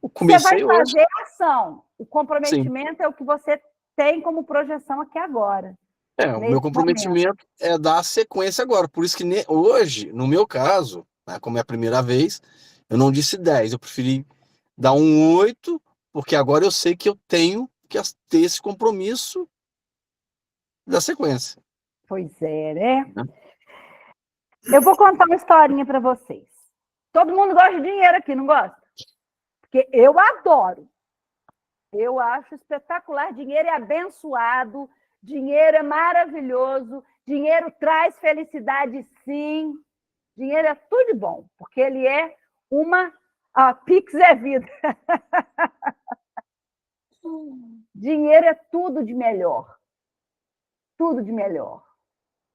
você vai fazer a ação. O comprometimento é o que você tem como projeção aqui agora. O meu comprometimento é dar a sequência agora. Por isso que hoje, no meu caso, né, como é a primeira vez, eu não disse 10. Eu preferi dar um 8, porque agora eu sei que eu tenho que ter esse compromisso da sequência. Pois é, né? Eu vou contar uma historinha para vocês. Todo mundo gosta de dinheiro aqui, não gosta? Porque eu adoro. Eu acho espetacular. Dinheiro é abençoado, dinheiro é maravilhoso, dinheiro traz felicidade, sim. Dinheiro é tudo de bom, porque ele é uma... Pix é vida. Dinheiro é tudo de melhor. Tudo de melhor.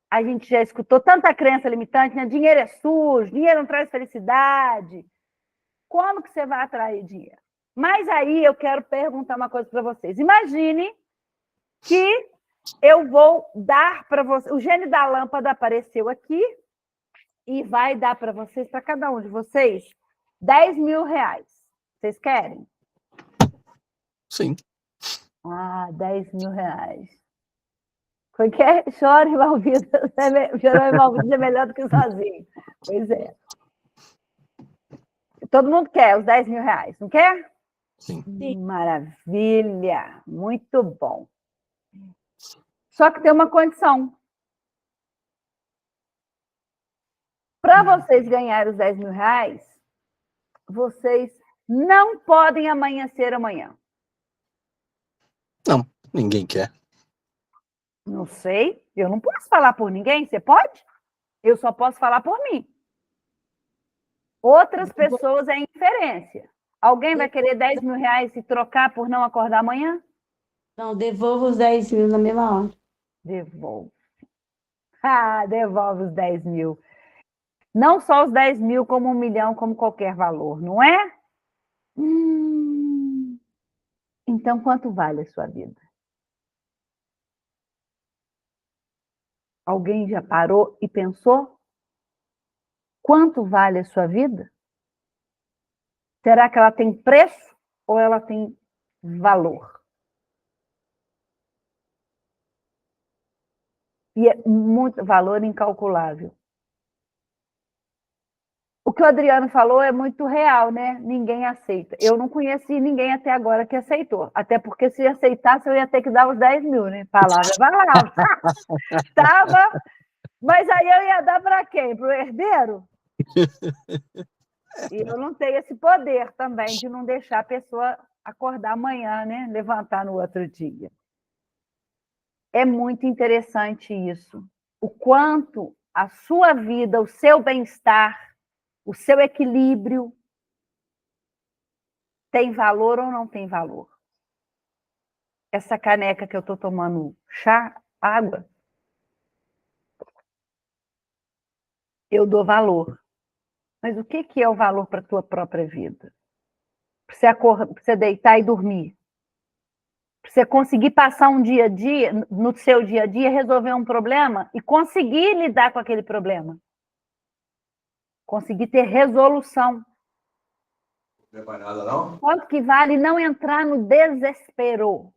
A gente já escutou tanta crença limitante, né? Dinheiro é sujo, dinheiro não traz felicidade. Como que você vai atrair dinheiro? Mas aí eu quero perguntar uma coisa para vocês. Imagine que eu vou dar para vocês... O gênio da lâmpada apareceu aqui e vai dar para vocês, para cada um de vocês, 10 mil reais. Vocês querem? Sim. 10 mil reais. Porque chora envolvido. Chorar envolvido é melhor do que sozinho. Pois é. Todo mundo quer os 10 mil reais, não quer? Sim. Maravilha. Muito bom. Só que tem uma condição. Para vocês ganharem os 10 mil reais, vocês não podem amanhecer amanhã. Não, ninguém quer. Não sei. Eu não posso falar por ninguém. Você pode? Eu só posso falar por mim. Outras pessoas é inferência. Alguém vai querer 10 mil reais e trocar por não acordar amanhã? Não, devolvo os 10 mil na mesma hora. Devolve. Devolve os 10 mil. Não só os 10 mil, como 1 milhão, como qualquer valor, não é? Então, quanto vale a sua vida? Alguém já parou e pensou? Quanto vale a sua vida? Será que ela tem preço ou ela tem valor? E é muito valor incalculável. O que o Adriano falou é muito real, né? Ninguém aceita. Eu não conheci ninguém até agora que aceitou. Até porque se aceitasse, eu ia ter que dar os 10 mil, né? Palavra é palavra. Tava... Mas aí eu ia dar para quem? Para o herdeiro? E eu não tenho esse poder também de não deixar a pessoa acordar amanhã, né? Levantar no outro dia. É muito interessante isso. O quanto a sua vida, o seu bem-estar, o seu equilíbrio tem valor ou não tem valor. Essa caneca que eu estou tomando chá, água, eu dou valor. Mas o que é o valor para a tua própria vida? Para você deitar e dormir. Para você conseguir passar um dia a dia, no seu dia a dia, resolver um problema e conseguir lidar com aquele problema. Conseguir ter resolução. Não é mais nada, não? Quanto que vale não entrar no desespero?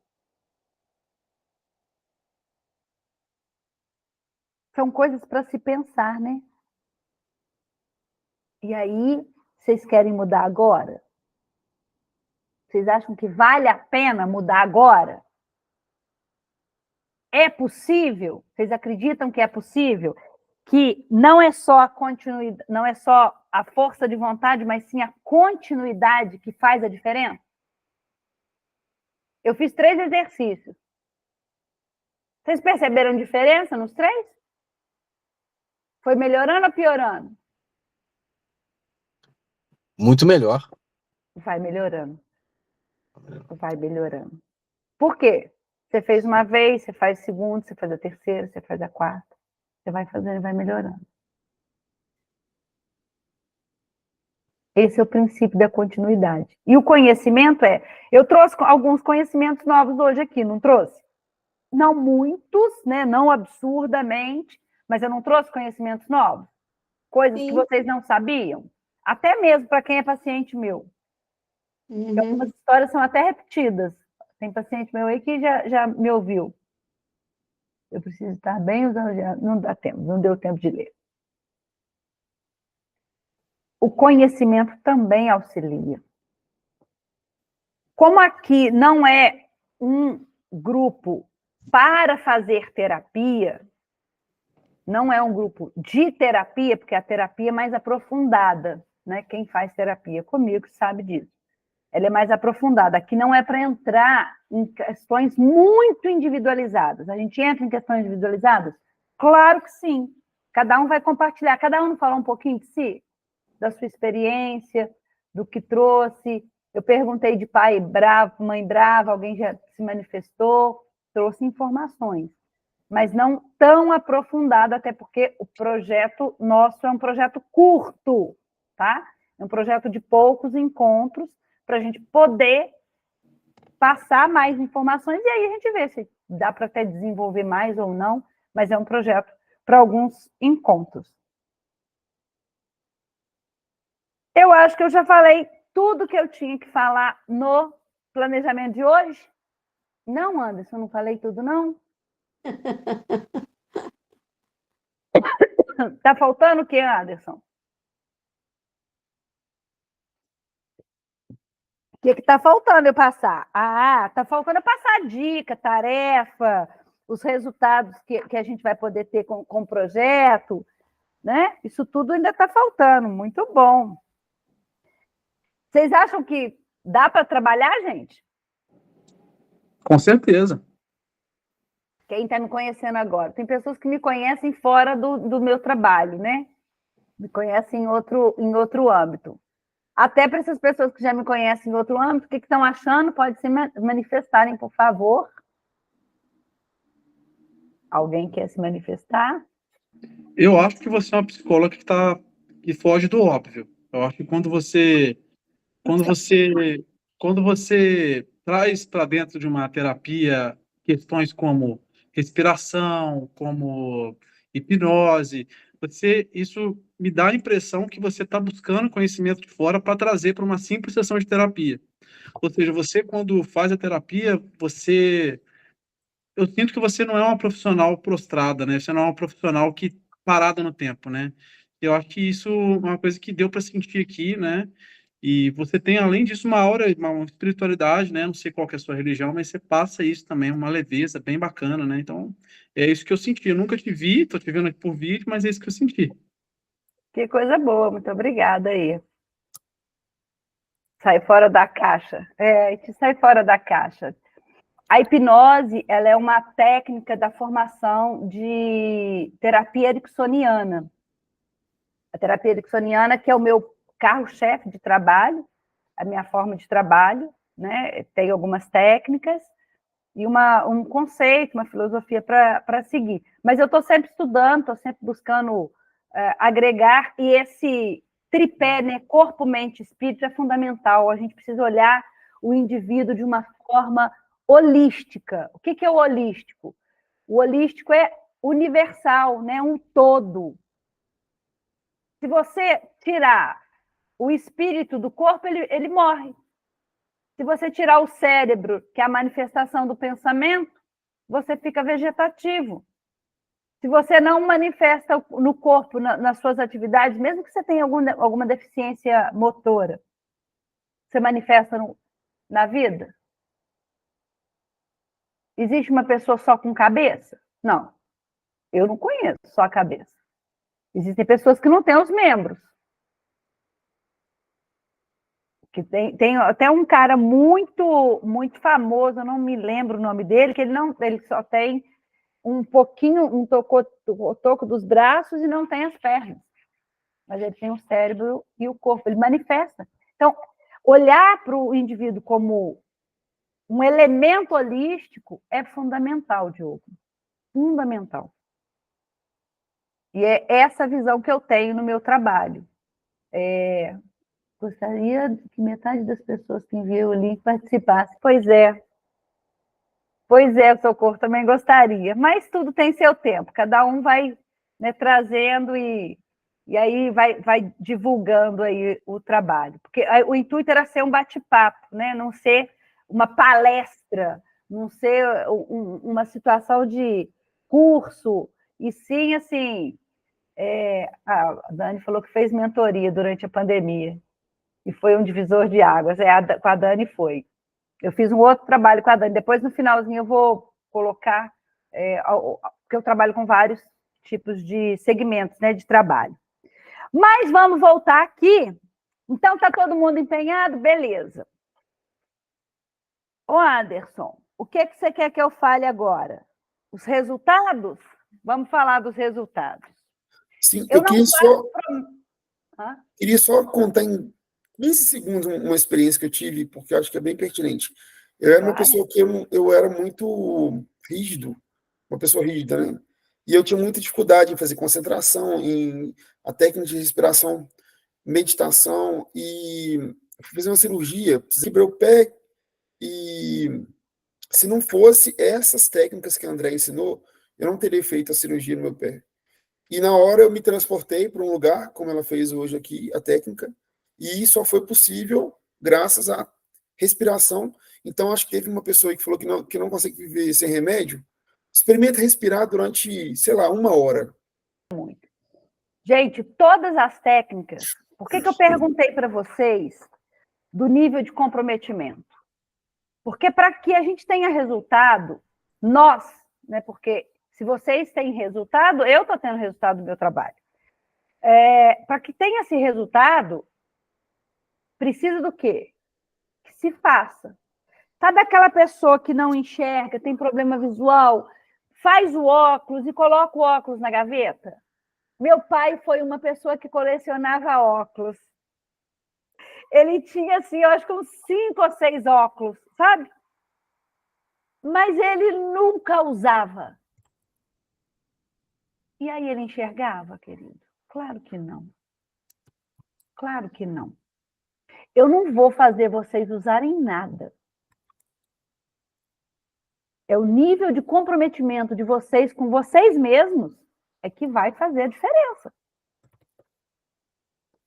São coisas para se pensar, né? E aí, Vocês querem mudar agora? Vocês acham que vale a pena mudar agora? É possível? Vocês acreditam que é possível? Que não é só a continuidade, não é só a força de vontade, mas sim a continuidade que faz a diferença? Eu fiz 3 exercícios. Vocês perceberam diferença nos 3? Foi melhorando ou piorando? Muito melhor. Vai melhorando. Vai melhorando. Por quê? Você fez uma vez, você faz a segunda, você faz a terceira, você faz a quarta. Você vai fazendo e vai melhorando. Esse é o princípio da continuidade. E o conhecimento eu trouxe alguns conhecimentos novos hoje aqui, não trouxe? Não muitos, né? Não absurdamente, mas eu não trouxe conhecimentos novos. Coisas que vocês não sabiam. Até mesmo para quem é paciente meu. Algumas histórias são até repetidas. Tem paciente meu aí que já me ouviu. Eu preciso estar bem usando, não dá tempo, não deu tempo de ler. O conhecimento também auxilia. Como aqui não é um grupo para fazer terapia, não é um grupo de terapia, porque a terapia é mais aprofundada, né? Quem faz terapia comigo sabe disso. Ela é mais aprofundada. Aqui não é para entrar em questões muito individualizadas. A gente entra em questões individualizadas? Claro que sim. Cada um vai compartilhar. Cada um falar um pouquinho de si, da sua experiência, do que trouxe. Eu perguntei de pai bravo, mãe brava, alguém já se manifestou, trouxe informações, mas não tão aprofundado, até porque o projeto nosso é um projeto curto, tá? É um projeto de poucos encontros, para a gente poder passar mais informações, e aí a gente vê se dá para até desenvolver mais ou não, mas é um projeto para alguns encontros. Eu acho que eu já falei tudo que eu tinha que falar no planejamento de hoje. Não, Anderson, não falei tudo, não? Tá faltando o que, Anderson? O que está faltando eu passar? Está faltando eu passar dica, tarefa, os resultados que a gente vai poder ter com o projeto, né? Isso tudo ainda está faltando, muito bom. Vocês acham que dá para trabalhar, gente? Com certeza. Quem está me conhecendo agora? Tem pessoas que me conhecem fora do meu trabalho, né? Me conhecem em outro âmbito. Até para essas pessoas que já me conhecem em outro âmbito, o que estão achando? Pode se manifestarem, por favor. Alguém quer se manifestar? Eu acho que você é uma psicóloga que foge do óbvio. Eu acho que quando você traz para dentro de uma terapia questões como respiração, como hipnose, isso me dá a impressão que você está buscando conhecimento de fora para trazer para uma simples sessão de terapia. Ou seja, você quando faz a terapia, eu sinto que você não é uma profissional prostrada, né? Você não é uma profissional que parada no tempo, né? Eu acho que isso é uma coisa que deu para sentir aqui, né? E você tem, além disso, uma aura, uma espiritualidade, né? Não sei qual que é a sua religião, mas você passa isso também, uma leveza bem bacana, né? Então, é isso que eu senti. Eu nunca te vi, tô te vendo aqui por vídeo, mas é isso que eu senti. Que coisa boa, muito obrigada aí. Sai fora da caixa. A gente sai fora da caixa. A hipnose, ela é uma técnica da formação de terapia ericksoniana. A terapia ericksoniana, que é o meu carro-chefe de trabalho, a minha forma de trabalho, né? Tem algumas técnicas e um conceito, uma filosofia para seguir. Mas eu estou sempre estudando, estou sempre buscando agregar, e esse tripé, né? Corpo, mente, espírito, é fundamental. A gente precisa olhar o indivíduo de uma forma holística. O que é o holístico? O holístico é universal, né? Um todo. Se você tirar o espírito do corpo, ele morre. Se você tirar o cérebro, que é a manifestação do pensamento, você fica vegetativo. Se você não manifesta no corpo, nas suas atividades, mesmo que você tenha alguma deficiência motora, você manifesta na vida? Existe uma pessoa só com cabeça? Não. Eu não conheço só a cabeça. Existem pessoas que não têm os membros. Que tem até um cara muito, muito famoso, eu não me lembro o nome dele, que ele só tem um pouquinho, um toco dos braços e não tem as pernas. Mas ele tem o cérebro e o corpo, ele manifesta. Então, olhar para o indivíduo como um elemento holístico é fundamental, Diogo. Fundamental. E é essa visão que eu tenho no meu trabalho. Gostaria que metade das pessoas que enviam o link participasse. Pois é, Socorro, também gostaria. Mas tudo tem seu tempo. Cada um vai, né, trazendo e aí vai divulgando aí o trabalho. Porque o intuito era ser um bate-papo, né? Não ser uma palestra, não ser uma situação de curso, e sim, assim... a Dani falou que fez mentoria durante a pandemia. E foi um divisor de águas. Com a Dani foi. Eu fiz um outro trabalho com a Dani. Depois, no finalzinho, eu vou colocar... porque eu trabalho com vários tipos de segmentos, né, de trabalho. Mas vamos voltar aqui. Então, está todo mundo empenhado? Beleza. Ô, Anderson, o que você quer que eu fale agora? Os resultados? Vamos falar dos resultados. Sim, eu queria só contar em 15 segundos uma experiência que eu tive, porque eu acho que é bem pertinente. Eu era uma pessoa que eu era muito rígido, uma pessoa rígida, né? E eu tinha muita dificuldade em fazer concentração, em a técnica de respiração, meditação, e fiz uma cirurgia, quebrei o pé, e se não fosse essas técnicas que a André ensinou, eu não teria feito a cirurgia no meu pé. E na hora eu me transportei para um lugar, como ela fez hoje aqui, a técnica, e só foi possível graças à respiração. Então, acho que teve uma pessoa que falou que não consegue viver sem remédio. Experimenta respirar durante, sei lá, 1 hora. Gente, todas as técnicas... Por que eu perguntei para vocês do nível de comprometimento? Porque para que a gente tenha resultado, nós, né? Porque se vocês têm resultado, eu estou tendo resultado do meu trabalho. Para que tenha esse resultado, precisa do quê? Que se faça. Sabe aquela pessoa que não enxerga, tem problema visual, faz o óculos e coloca o óculos na gaveta? Meu pai foi uma pessoa que colecionava óculos. Ele tinha, assim, eu acho que uns 5 ou 6 óculos, sabe? Mas ele nunca usava. E aí ele enxergava, querido? Claro que não. Claro que não. Eu não vou fazer vocês usarem nada. É o nível de comprometimento de vocês com vocês mesmos é que vai fazer a diferença.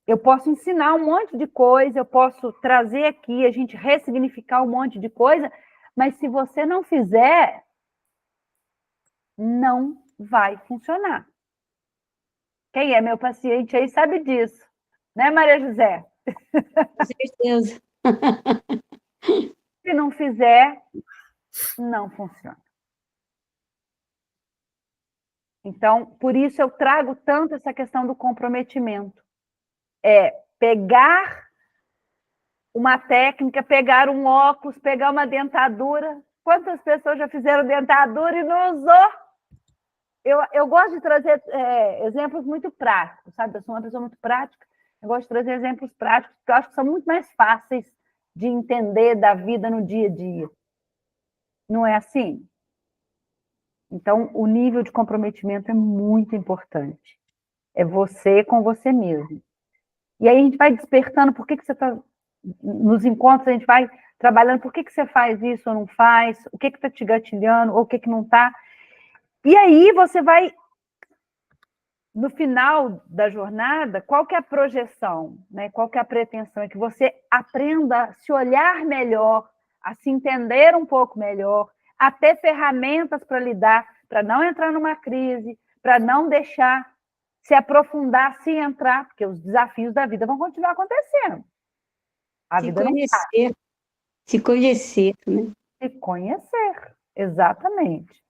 Eu posso ensinar um monte de coisa, eu posso trazer aqui, a gente ressignificar um monte de coisa, mas se você não fizer, não vai funcionar. Quem é meu paciente aí sabe disso. Né, Maria José? Com certeza. Se não fizer, não funciona. Então, por isso eu trago tanto essa questão do comprometimento. Pegar uma técnica, pegar um óculos, pegar uma dentadura. Quantas pessoas já fizeram dentadura e não usou? Eu gosto de trazer exemplos muito práticos, sabe? Eu sou uma pessoa muito prática. Eu gosto de trazer exemplos práticos, porque eu acho que são muito mais fáceis de entender da vida no dia a dia. Não é assim? Então, o nível de comprometimento é muito importante. É você com você mesmo. E aí a gente vai despertando, por que você está... Nos encontros a gente vai trabalhando, por que você faz isso ou não faz, o que está te gatilhando, ou o que não está. E aí você vai, no final da jornada, qual que é a projeção, né? Qual que é a pretensão? É que você aprenda a se olhar melhor, a se entender um pouco melhor, a ter ferramentas para lidar, para não entrar numa crise, para não deixar se aprofundar, se entrar, porque os desafios da vida vão continuar acontecendo. A Se vida não para. conhecer, se conhecer, né? Se conhecer, exatamente.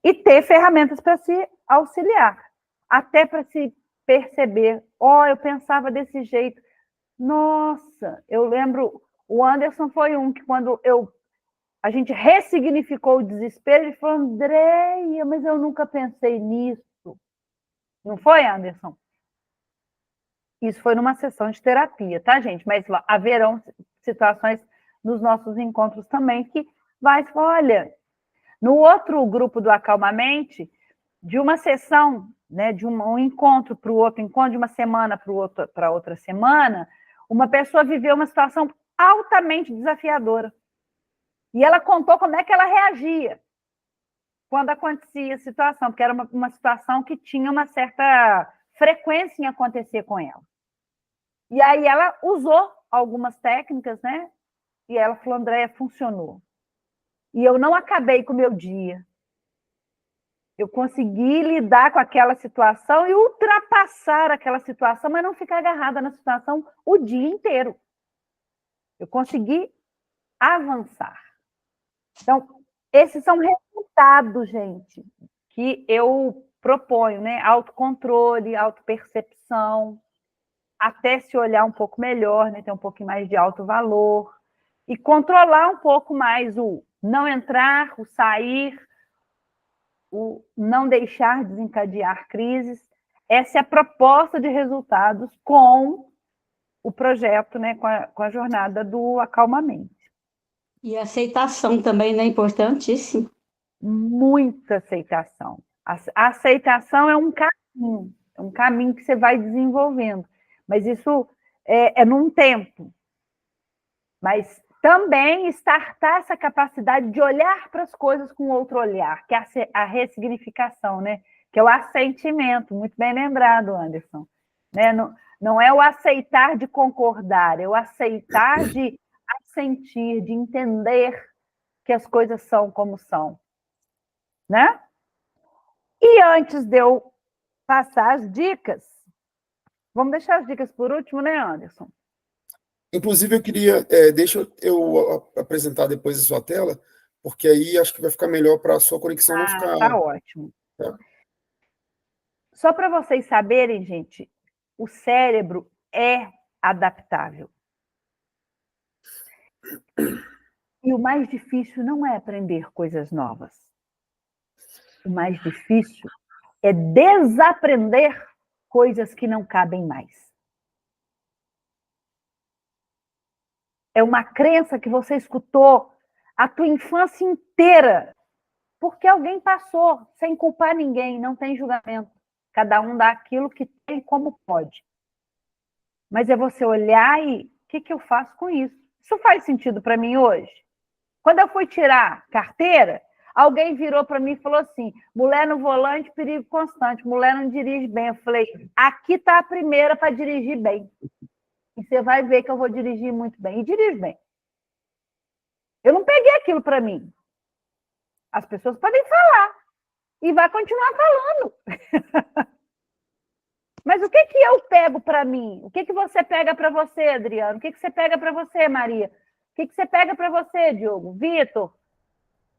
E ter ferramentas para se auxiliar, até para se perceber, eu pensava desse jeito. Nossa, eu lembro, o Anderson foi um que quando a gente ressignificou o desespero, ele falou, Andréia, mas eu nunca pensei nisso. Não foi, Anderson? Isso foi numa sessão de terapia, tá, gente? Mas haverão situações nos nossos encontros também que vai, olha, no outro grupo do Acalmamente, de uma sessão, né, de um encontro para o outro encontro, de uma semana para outra semana, uma pessoa viveu uma situação altamente desafiadora. E ela contou como é que ela reagia quando acontecia a situação, porque era uma situação que tinha uma certa frequência em acontecer com ela. E aí ela usou algumas técnicas, né? E ela falou, Andréia, funcionou. E eu não acabei com o meu dia. Eu consegui lidar com aquela situação e ultrapassar aquela situação, mas não ficar agarrada na situação o dia inteiro. Eu consegui avançar. Então, esses são resultados, gente, que eu proponho, né? Autocontrole, autopercepção, até se olhar um pouco melhor, né? Ter um pouquinho mais de alto valor e controlar um pouco mais o não entrar, o sair, o não deixar desencadear crises. Essa é a proposta de resultados com o projeto, né? Com a jornada do Acalmamente. E a aceitação também, né? Importantíssimo. Muita aceitação. A aceitação é um caminho que você vai desenvolvendo, mas isso é num tempo. Mas também startar essa capacidade de olhar para as coisas com outro olhar, que é a ressignificação, né? Que é o assentimento, muito bem lembrado, Anderson. Né? Não é o aceitar de concordar, é o aceitar de assentir, de entender que as coisas são como são. Né? E antes de eu passar as dicas, vamos deixar as dicas por último, né, Anderson? Inclusive, eu queria, deixa eu apresentar depois a sua tela, porque aí acho que vai ficar melhor para a sua conexão não ficar... Tá ótimo. Tá? Só para vocês saberem, gente, o cérebro é adaptável. E o mais difícil não é aprender coisas novas. O mais difícil é desaprender coisas que não cabem mais. É uma crença que você escutou a tua infância inteira, porque alguém passou, sem culpar ninguém, não tem julgamento. Cada um dá aquilo que tem como pode. Mas é você olhar e, o que eu faço com isso? Isso faz sentido para mim hoje? Quando eu fui tirar carteira, alguém virou para mim e falou assim, mulher no volante, perigo constante, mulher não dirige bem. Eu falei, aqui está a primeira para dirigir bem. E você vai ver que eu vou dirigir muito bem. E dirijo bem. Eu não peguei aquilo para mim. As pessoas podem falar. E vai continuar falando. Mas o que eu pego para mim? O que você pega para você, Adriano? O que você pega para você, Maria? O que você pega para você, Diogo? Vitor?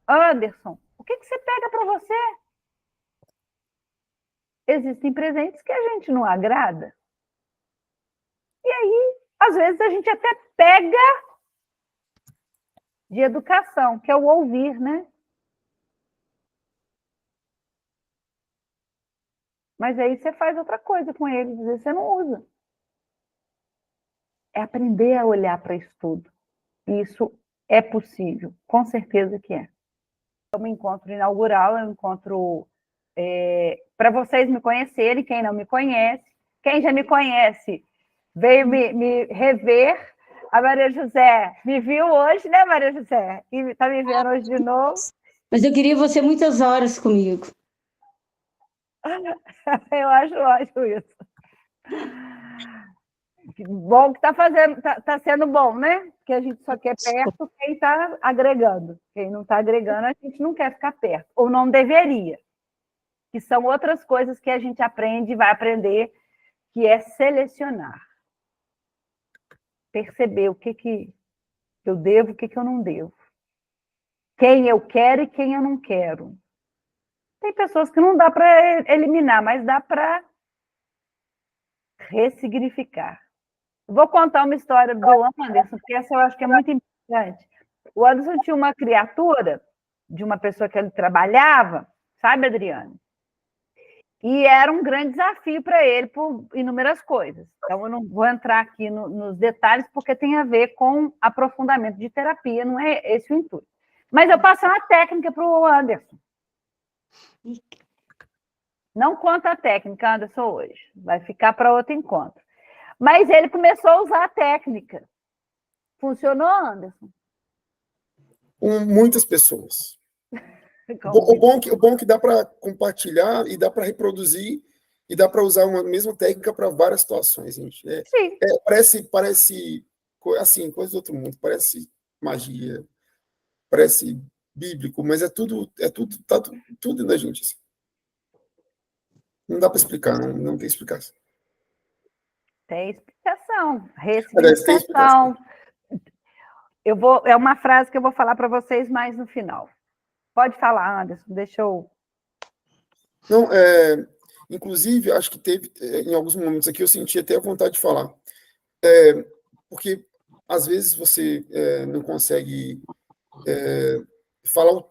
Anderson? O que você pega para você? Existem presentes que a gente não agrada. E aí, às vezes, a gente até pega de educação, que é o ouvir, né? Mas aí você faz outra coisa com ele, às vezes você não usa. É aprender a olhar para isso tudo. E isso é possível, com certeza que é. É um encontro inaugural, é um encontro para vocês me conhecerem, quem não me conhece. Quem já me conhece veio me rever. A Maria José me viu hoje, né, Maria José? E está me vendo hoje de novo. Mas eu queria você muitas horas comigo. Eu acho ótimo isso. Bom que tá sendo bom, né? Porque a gente só quer perto quem está agregando. Quem não está agregando, a gente não quer ficar perto. Ou não deveria. que são outras coisas que a gente aprende e vai aprender, que é selecionar. Perceber o que eu devo, o que eu não devo. Quem eu quero e quem eu não quero. Tem pessoas que não dá para eliminar, mas dá para ressignificar. Vou contar uma história do Anderson, porque essa eu acho que é muito importante. O Anderson tinha uma criatura de uma pessoa que ele trabalhava, sabe, Adriane? E era um grande desafio para ele por inúmeras coisas. Então, eu não vou entrar aqui nos detalhes, porque tem a ver com aprofundamento de terapia, não é esse o intuito. Mas eu passei uma técnica para o Anderson. Não conta a técnica, Anderson, hoje. Vai ficar para outro encontro. Mas ele começou a usar a técnica. Funcionou, Anderson? Com muitas pessoas. O bom é que dá para compartilhar e dá para reproduzir e dá para usar uma mesma técnica para várias situações, gente. Sim. Parece assim, coisa do outro mundo, parece magia, parece bíblico, mas tá tudo da gente. Assim. Não dá para explicar, não tem explicação. Tem explicação, Aliás, tem explicação. É uma frase que eu vou falar para vocês mais no final. Pode falar, Anderson, deixa eu... Não, inclusive, acho que teve, em alguns momentos aqui, eu senti até a vontade de falar. Porque, às vezes, você não consegue falar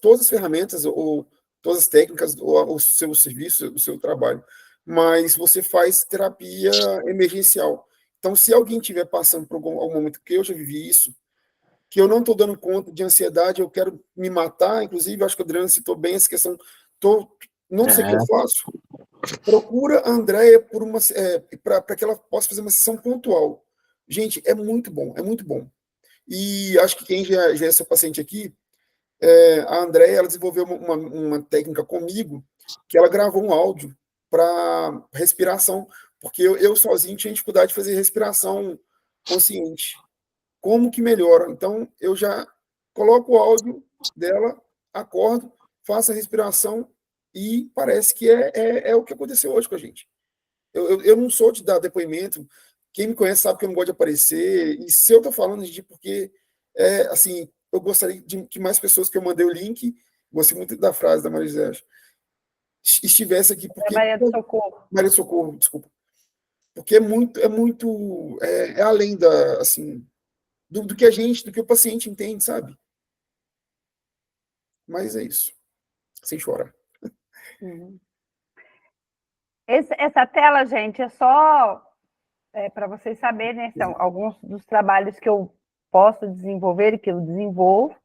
todas as ferramentas, ou todas as técnicas, ou o seu serviço, o seu trabalho, mas você faz terapia emergencial. Então, se alguém estiver passando por algum momento, que eu já vivi isso, que eu não estou dando conta de ansiedade, eu quero me matar, inclusive, acho que o Adriano citou bem essa questão, não sei o que eu faço, procura a Andréia para que ela possa fazer uma sessão pontual. Gente, é muito bom, é muito bom. E acho que quem já é seu paciente aqui, a Andréia, ela desenvolveu uma técnica comigo, que ela gravou um áudio para respiração, porque eu sozinho tinha dificuldade de fazer respiração consciente. Como que melhora? Então, eu já coloco o áudio dela, acordo, faço a respiração e parece que é o que aconteceu hoje com a gente. Eu não sou de dar depoimento, quem me conhece sabe que eu não gosto de aparecer, e se eu estou falando de porque, assim, eu gostaria de que mais pessoas que eu mandei o link, gostei muito da frase da Maria José, estivesse aqui, porque... Maria do Socorro. Maria do Socorro, desculpa. Porque é além da, assim... do que o paciente entende, sabe? Mas é isso. Sem chorar. Uhum. Essa tela, gente, é só para vocês saberem, né? São alguns dos trabalhos que eu posso desenvolver e que eu desenvolvo.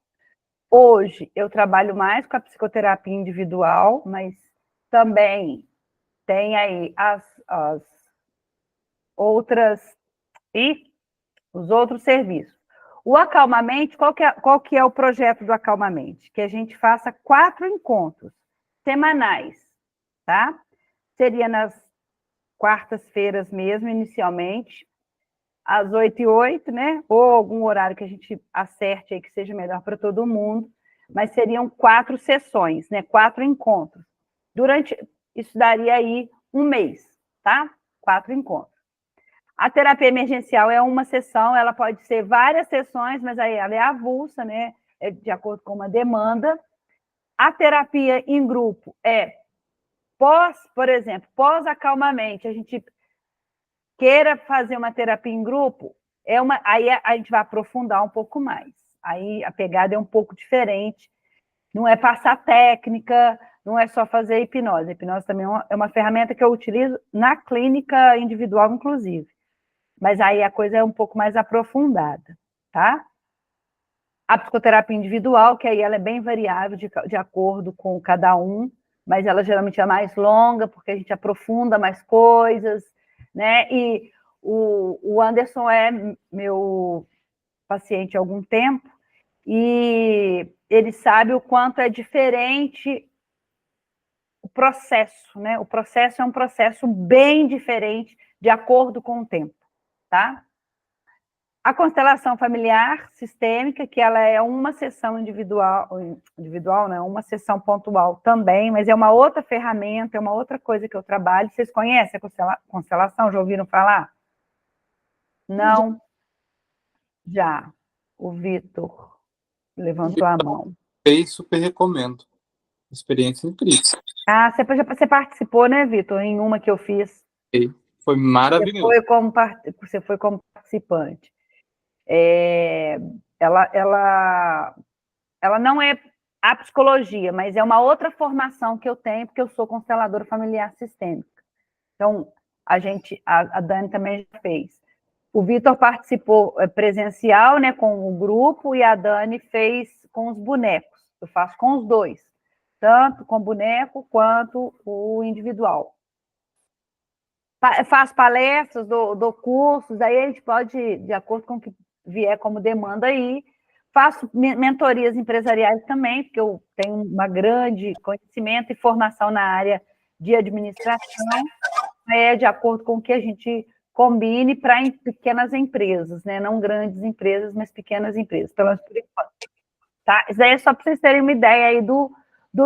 Hoje, eu trabalho mais com a psicoterapia individual, mas também tem aí as outras e os outros serviços. O Acalmamente, qual que é o projeto do Acalmamente? Que a gente faça 4 encontros semanais, tá? Seria nas quartas-feiras mesmo, inicialmente, às 8h08, né? Ou algum horário que a gente acerte aí que seja melhor para todo mundo, mas seriam 4 sessões, né? 4 encontros. Isso daria aí um mês, tá? 4 encontros. A terapia emergencial é uma sessão, ela pode ser várias sessões, mas aí ela é avulsa, né? É de acordo com uma demanda. A terapia em grupo por exemplo, pós-acalmamente, a gente queira fazer uma terapia em grupo, aí a gente vai aprofundar um pouco mais. Aí a pegada é um pouco diferente. Não é passar técnica, não é só fazer hipnose. A hipnose também é uma ferramenta que eu utilizo na clínica individual, inclusive. Mas aí a coisa é um pouco mais aprofundada, tá? A psicoterapia individual, que aí ela é bem variável de acordo com cada um, mas ela geralmente é mais longa, porque a gente aprofunda mais coisas, né? E o Anderson é meu paciente há algum tempo, e ele sabe o quanto é diferente o processo, né? O processo é um processo bem diferente de acordo com o tempo, tá? A constelação familiar sistêmica, que ela é uma sessão individual, né? Uma sessão pontual também, mas é uma outra ferramenta, é uma outra coisa que eu trabalho. Vocês conhecem a constelação? Já ouviram falar? Não? Já. O Vitor levantou a mão. Super recomendo. Experiência incrível. Ah, você participou, né, Vitor, em uma que eu fiz? Foi maravilhoso. Você foi como participante. Ela não é a psicologia, mas é uma outra formação que eu tenho, porque eu sou consteladora familiar sistêmica. Então, a Dani também já fez. O Vitor participou presencial, né, com o grupo, e a Dani fez com os bonecos. Eu faço com os dois, tanto com boneco quanto o individual. Faço palestras, dou cursos, aí a gente pode, de acordo com o que vier como demanda aí. Faço mentorias empresariais também, porque eu tenho uma grande conhecimento e formação na área de administração, de acordo com o que a gente combine para pequenas empresas, né? Não grandes empresas, mas pequenas empresas, pelo menos por enquanto. Tá? Isso aí é só para vocês terem uma ideia aí do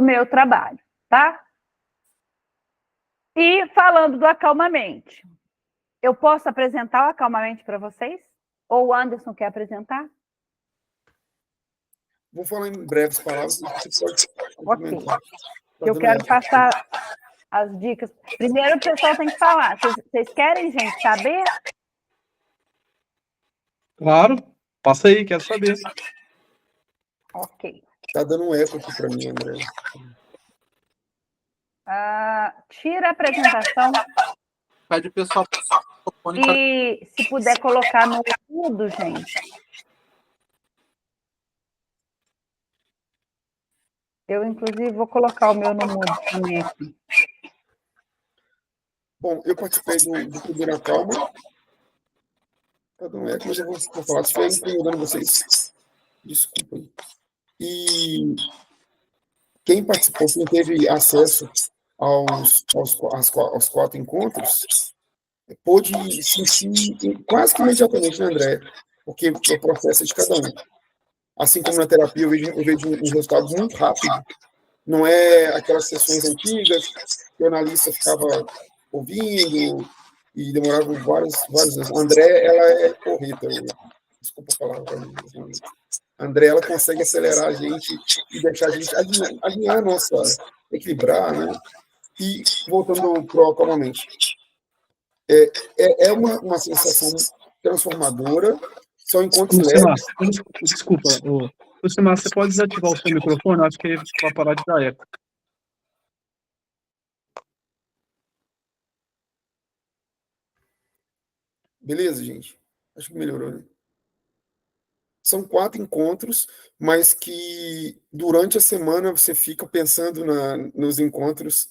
meu trabalho, tá? E falando do Acalmamente, eu posso apresentar o Acalmamente para vocês? Ou o Anderson quer apresentar? Vou falar em breves palavras. Você pode Ok. Eu quero passar as dicas. Primeiro, o pessoal tem que falar. Vocês querem, gente, saber? Claro, passa aí, quero saber. Ok. Tá dando um eco aqui para mim, André. Tira a apresentação. Pede o pessoal. E se puder colocar no mudo, gente. Eu, inclusive, vou colocar o meu no mudo também aqui. Bom, eu participei do Clube da Calma. Tá dando eco, mas eu vou falar. Se estiver incomodando vocês, desculpa aí. E quem participou, quem teve acesso aos 4 encontros, pôde sentir quase que imediatamente, né, André? Porque o processo é de cada um. Assim como na terapia, eu vejo um resultado muito rápido. Não é aquelas sessões antigas que o analista ficava ouvindo e demorava vários anos. A André, ela é porreta. Desculpa falar para mim. A André, ela consegue acelerar a gente e deixar a gente alinhar a nossa, equilibrar, né? E voltando para o Acalmamente. É uma sensação transformadora. São encontros leves. Desculpa, Lucimar, você pode desativar o seu microfone? Acho que vai parar de dar eco. Beleza, gente? Acho que melhorou, né? São 4 encontros, mas que durante a semana você fica pensando nos encontros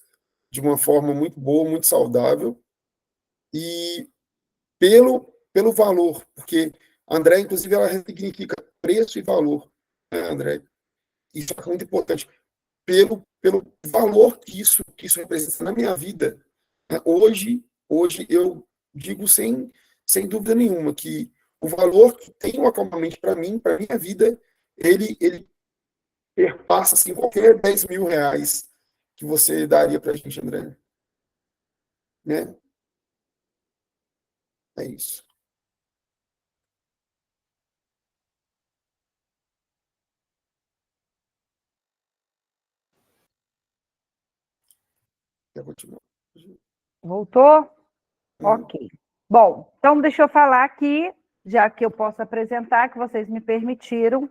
de uma forma muito boa, muito saudável, e pelo valor, porque a André, inclusive, ela significa preço e valor, né, André? Isso é muito importante. Pelo valor que isso representa na minha vida. Hoje eu digo sem dúvida nenhuma que o valor que tem o Acalmamente para mim, para minha vida, ele perpassa assim, qualquer 10 mil reais que você daria para a gente, André. Né? É isso. Quer continuar? Voltou? Ok. Bom, então deixa eu falar aqui, já que eu posso apresentar, que vocês me permitiram,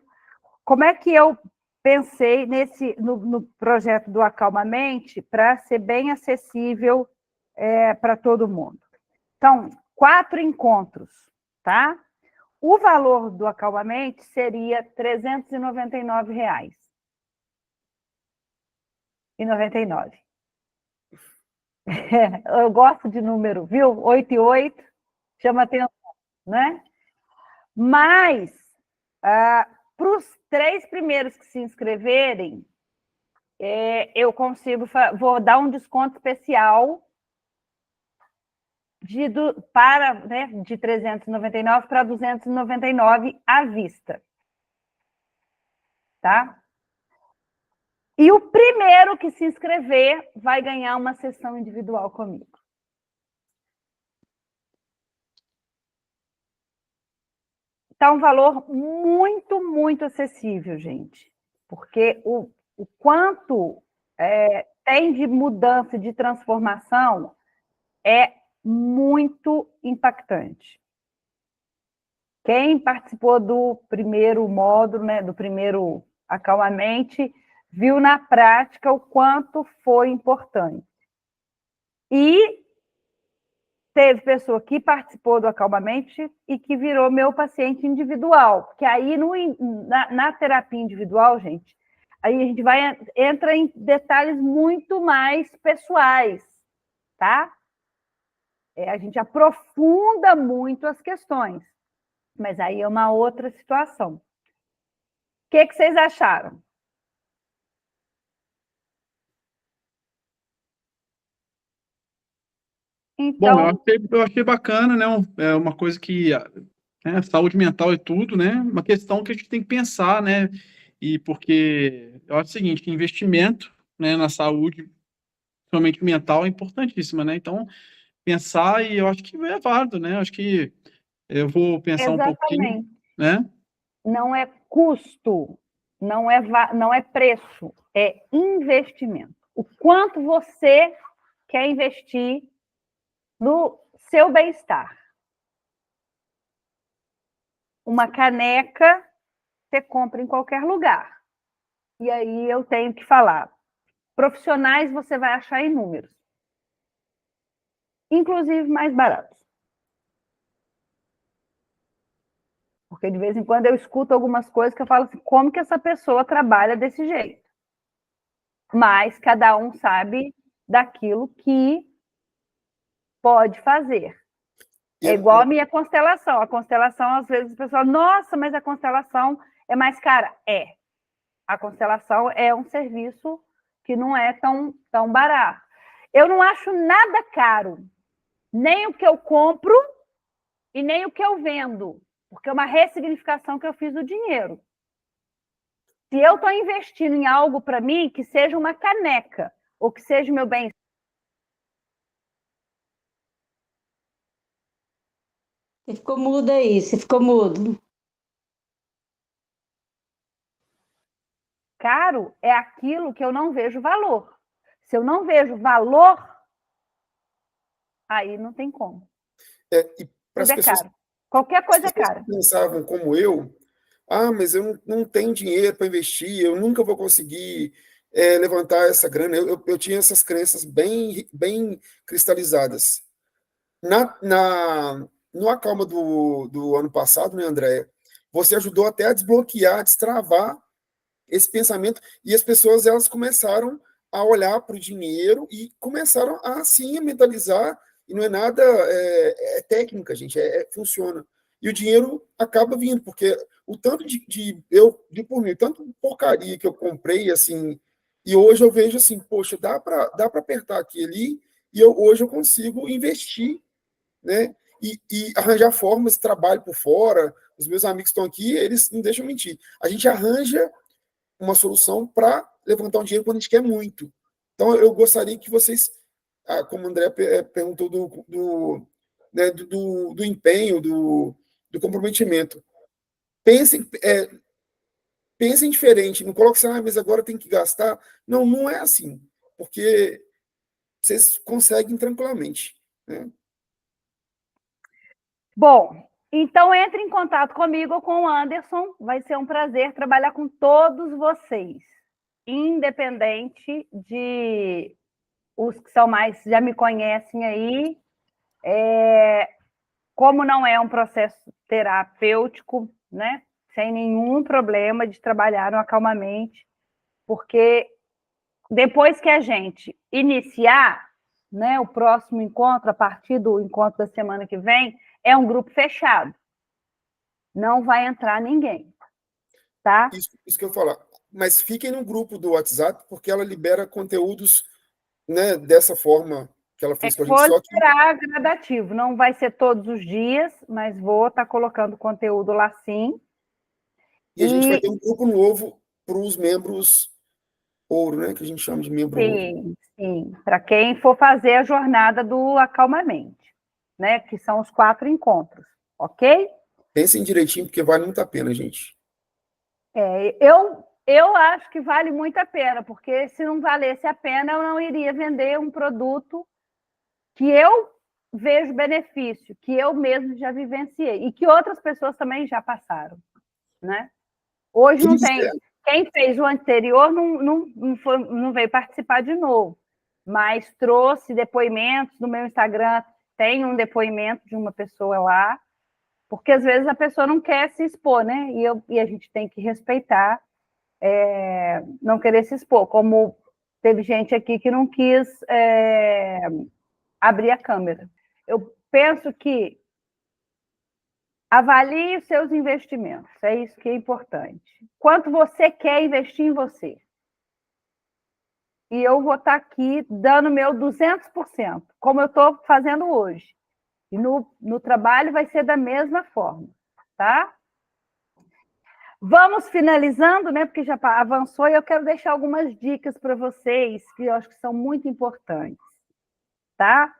como é que eu pensei no projeto do Acalmamente para ser bem acessível para todo mundo. Então, 4 encontros, tá? O valor do Acalmamente seria R$ 399,99. Eu gosto de número, viu? 8 e 8, chama atenção, né? Mas, para os 3 primeiros que se inscreverem, eu consigo, vou dar um desconto especial de 399 para 299 à vista. Tá? E o primeiro que se inscrever vai ganhar uma sessão individual comigo. Tá um valor muito, muito acessível, gente. Porque o quanto tem de mudança, de transformação, é muito impactante. Quem participou do primeiro módulo, né, do primeiro Acalmamente, viu na prática o quanto foi importante. E teve pessoa que participou do Acalmamente e que virou meu paciente individual. Porque aí, na terapia individual, gente, aí a gente entra em detalhes muito mais pessoais, tá? A gente aprofunda muito as questões. Mas aí é uma outra situação. O que vocês acharam? Então, Bom, eu achei bacana, né? É uma coisa que saúde mental é tudo, né? Uma questão que a gente tem que pensar, né? E porque eu acho o seguinte, que investimento, né, na saúde, principalmente mental, é importantíssima, né? Então, pensar, e eu acho que é válido, né? Eu acho que eu vou pensar um pouquinho, exatamente. né? Não é custo, não é preço, é investimento. O quanto você quer investir no seu bem-estar. Uma caneca você compra em qualquer lugar. E aí eu tenho que falar. Profissionais você vai achar inúmeros. Inclusive mais baratos. Porque de vez em quando eu escuto algumas coisas que eu falo assim, como que essa pessoa trabalha desse jeito? Mas cada um sabe daquilo que pode fazer. É igual a minha constelação. A constelação, às vezes, o pessoal, nossa, mas a constelação é mais cara. É. A constelação é um serviço que não é tão barato. Eu não acho nada caro. Nem o que eu compro e nem o que eu vendo. Porque é uma ressignificação que eu fiz do dinheiro. Se eu estou investindo em algo para mim, que seja uma caneca, ou que seja o meu bem. Você ficou mudo aí, você ficou mudo. Caro é aquilo que eu não vejo valor. Se eu não vejo valor, aí não tem como. E para as Tudo é pessoas, caro. Qualquer coisa é cara. que pensavam como eu, mas eu não tenho dinheiro para investir, eu nunca vou conseguir levantar essa grana. Eu tinha essas crenças bem cristalizadas. No Acalma do ano passado, né, Andréia? Você ajudou até a desbloquear, destravar esse pensamento, e as pessoas elas começaram a olhar para o dinheiro e começaram a, assim, a mentalizar, e não é nada técnica, gente, funciona. E o dinheiro acaba vindo, porque o tanto por mim, tanto de porcaria que eu comprei, assim, e hoje eu vejo assim, poxa, dá para apertar aqui ali, e hoje eu consigo investir, né? E arranjar formas de trabalho por fora. Os meus amigos estão aqui, eles não deixam mentir. A gente arranja uma solução para levantar um dinheiro quando a gente quer muito. Então, eu gostaria que vocês, como o André perguntou do empenho, do comprometimento, pensem diferente, não coloquem assim, mas agora tem que gastar. Não, não é assim, porque vocês conseguem tranquilamente, né? Bom, então entre em contato comigo ou com o Anderson. Vai ser um prazer trabalhar com todos vocês. Independente de os que são mais, já me conhecem aí. Como não é um processo terapêutico, né? Sem nenhum problema de trabalhar no Acalmamente, porque depois que a gente iniciar, né, o próximo encontro, a partir do encontro da semana que vem, é um grupo fechado. Não vai entrar ninguém, tá? Isso que eu falar. Mas fiquem no grupo do WhatsApp, porque ela libera conteúdos, né, dessa forma que ela fez com a gente, Vou só que liberar gradativo, não vai ser todos os dias, mas vou estar colocando conteúdo lá sim. e a gente vai ter um grupo novo para os membros ouro, né? Que a gente chama de membro ouro. Sim, sim, para quem for fazer a jornada do Acalmamente, né? Que são os 4 encontros, ok? Pensem direitinho, porque vale muito a pena, gente. Eu acho que vale muito a pena, porque se não valesse a pena, eu não iria vender um produto que eu vejo benefício, que eu mesmo já vivenciei, e que outras pessoas também já passaram, né? Hoje não tem. Quem fez o anterior não veio participar de novo, mas trouxe depoimentos no meu Instagram. Tem um depoimento de uma pessoa lá, porque às vezes a pessoa não quer se expor, né? E a gente tem que respeitar, não querer se expor. Como teve gente aqui que não quis abrir a câmera. Eu penso que avalie os seus investimentos, é isso que é importante. Quanto você quer investir em você? E eu vou estar aqui dando meu 200%, como eu estou fazendo hoje. E no trabalho vai ser da mesma forma, tá? Vamos finalizando, né? Porque já avançou e eu quero deixar algumas dicas para vocês que eu acho que são muito importantes, tá?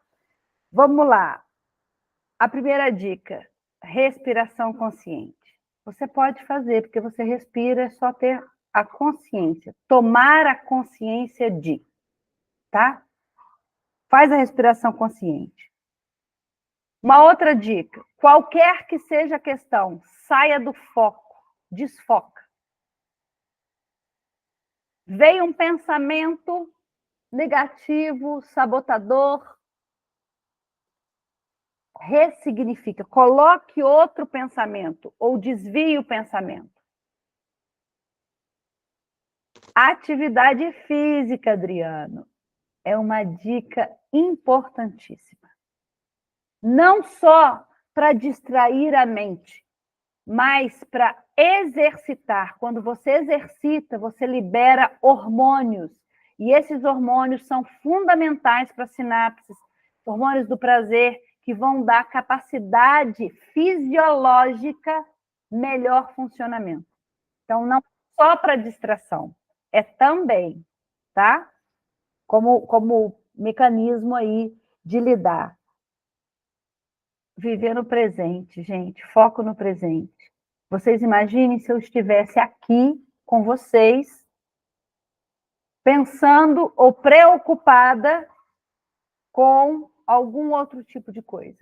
Vamos lá. A primeira dica: respiração consciente. Você pode fazer, porque você respira, é só ter a consciência, tomar a consciência de, tá? Faz a respiração consciente. Uma outra dica: qualquer que seja a questão, saia do foco, desfoca. Veio um pensamento negativo, sabotador, ressignifica, coloque outro pensamento ou desvie o pensamento. Atividade física, Adriano, é uma dica importantíssima. Não só para distrair a mente, mas para exercitar. Quando você exercita, você libera hormônios. E esses hormônios são fundamentais para as sinapses, hormônios do prazer, que vão dar capacidade fisiológica, melhor funcionamento. Então, não só para distração, é também, tá? Como mecanismo aí de lidar. Viver no presente, gente, foco no presente. Vocês imaginem se eu estivesse aqui com vocês, pensando ou preocupada com algum outro tipo de coisa.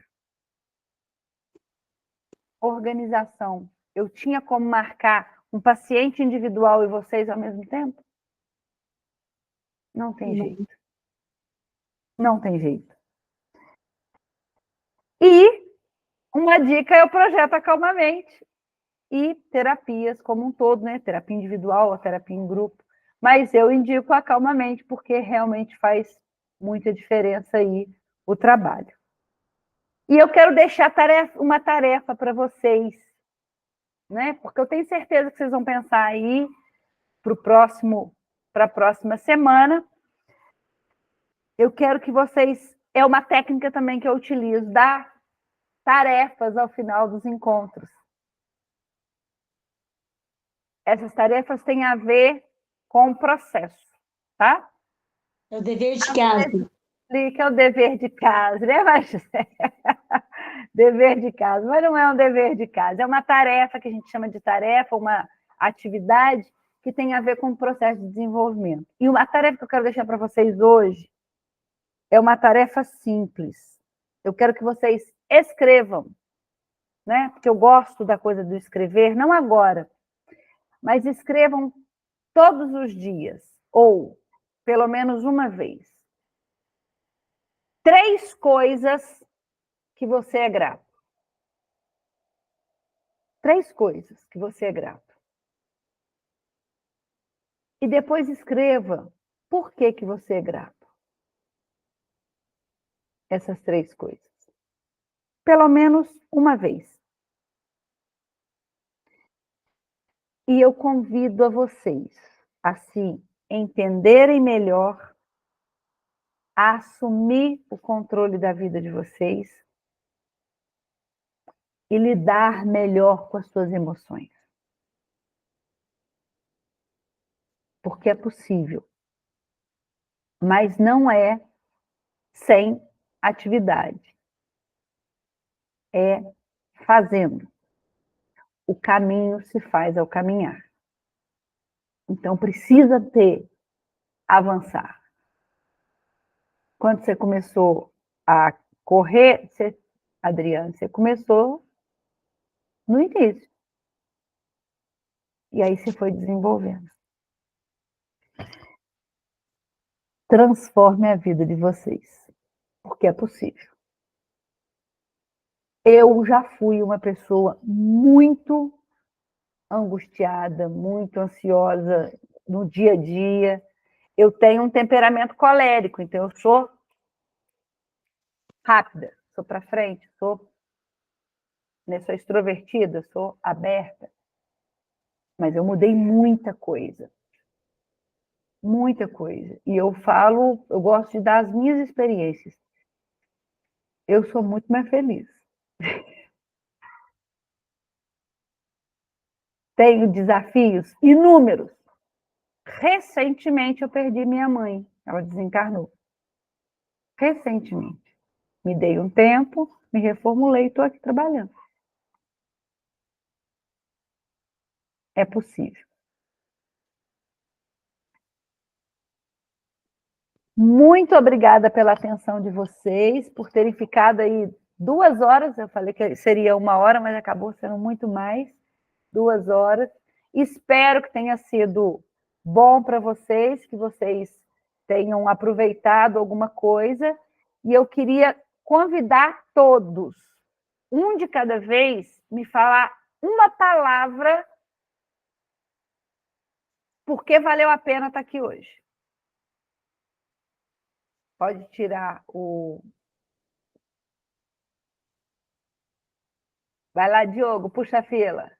Organização. Eu tinha como marcar um paciente individual e vocês ao mesmo tempo? Não tem jeito. Não tem jeito. E uma dica é o projeto Acalmamente e terapias como um todo, né? Terapia individual ou terapia em grupo. Mas eu indico Acalmamente porque realmente faz muita diferença aí o trabalho. E eu quero deixar uma tarefa para vocês, né? Porque eu tenho certeza que vocês vão pensar aí para a próxima semana. Eu quero que vocês... É uma técnica também que eu utilizo, dar tarefas ao final dos encontros. Essas tarefas têm a ver com o processo, tá? É o dever de casa. Explica o dever de casa, né, José? Dever de casa, mas não é um dever de casa, é uma tarefa que a gente chama de tarefa, uma atividade que tem a ver com o processo de desenvolvimento. E uma tarefa que eu quero deixar para vocês hoje é uma tarefa simples. Eu quero que vocês escrevam, né? Porque eu gosto da coisa do escrever, não agora, mas escrevam todos os dias, ou pelo menos uma vez. 3 coisas que você é grato. 3 coisas que você é grato. E depois escreva por que você é grato. Essas 3 coisas. Pelo menos uma vez. E eu convido a vocês a se entenderem melhor, a assumir o controle da vida de vocês e lidar melhor com as suas emoções. Porque é possível. Mas não é sem atividade. É fazendo. O caminho se faz ao caminhar. Então, precisa avançar. Quando você começou a correr, Adriana, você começou no início. E aí você foi desenvolvendo. Transforme a vida de vocês, porque é possível. Eu já fui uma pessoa muito angustiada, muito ansiosa no dia a dia. Eu tenho um temperamento colérico, então eu sou rápida, sou para frente, sou extrovertida, sou aberta. Mas eu mudei muita coisa. Muita coisa. E eu gosto de dar as minhas experiências. Eu sou muito mais feliz. Tenho desafios inúmeros. Recentemente eu perdi minha mãe. Ela desencarnou. Recentemente. Me dei um tempo, me reformulei e estou aqui trabalhando. É possível. Muito obrigada pela atenção de vocês, por terem ficado aí 2 horas. Eu falei que seria 1 hora, mas acabou sendo muito mais. 2 horas. Espero que tenha sido bom para vocês, que vocês tenham aproveitado alguma coisa. E eu queria convidar todos, um de cada vez, me falar uma palavra porque valeu a pena estar aqui hoje. Pode tirar o... Vai lá, Diogo, puxa a fila.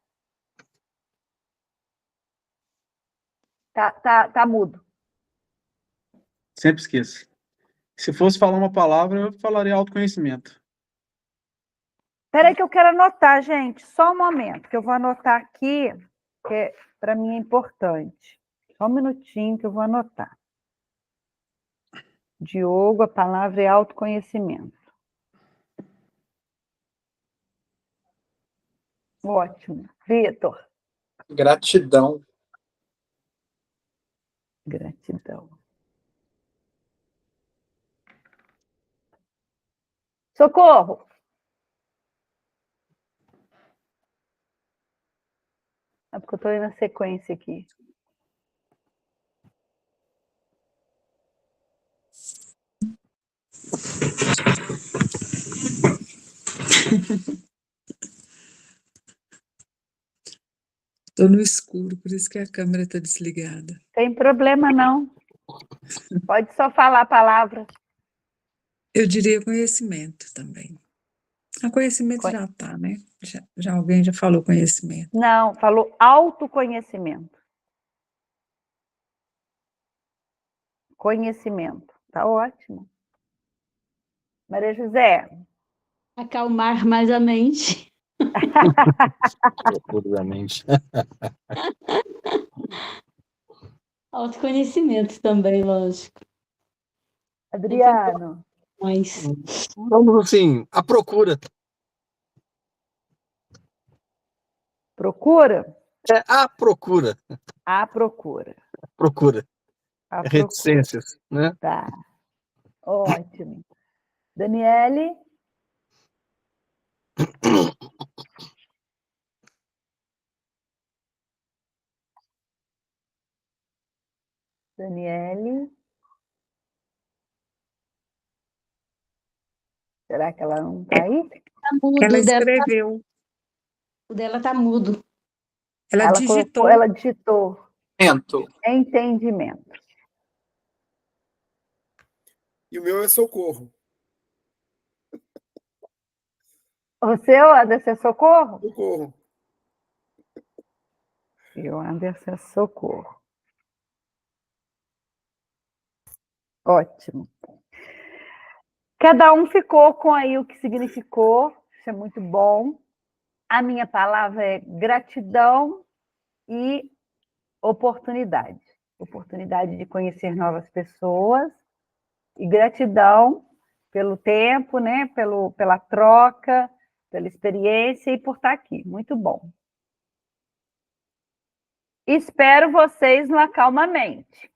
Tá mudo. Sempre esqueço. Se fosse falar uma palavra, eu falaria autoconhecimento. Espera aí que eu quero anotar, gente. Só um momento, que eu vou anotar aqui, que para mim é importante. Só um minutinho que eu vou anotar. Diogo, a palavra é autoconhecimento. Ótimo. Vitor. Gratidão. Gratidão. Socorro! É porque eu estou indo na sequência aqui. Estou no escuro, por isso que a câmera está desligada. Tem problema, não. Pode só falar a palavra. Eu diria conhecimento também. O conhecimento já está, né? Alguém já falou conhecimento. Não, falou autoconhecimento. Conhecimento. Tá ótimo. Maria José. Acalmar mais a mente. Profundamente. Autoconhecimento também, lógico. Adriano. Mas... Vamos assim, a procura. Procura? É a procura. A procura. Procura. A Reticências, né? Tá. Ótimo. Daniele? Daniele? Será que ela não está aí? Tá mudo, Ela escreveu. O dela está mudo. Ela digitou. Ela digitou. Entendimento. Entendimento. E o meu é socorro. Você, Anderson, é socorro? Socorro. E o Anderson é socorro. Ótimo. Cada um ficou com aí o que significou, isso é muito bom. A minha palavra é gratidão e oportunidade. Oportunidade de conhecer novas pessoas e gratidão pelo tempo, né? Pela troca, pela experiência e por estar aqui. Muito bom. Espero vocês no Acalmamente.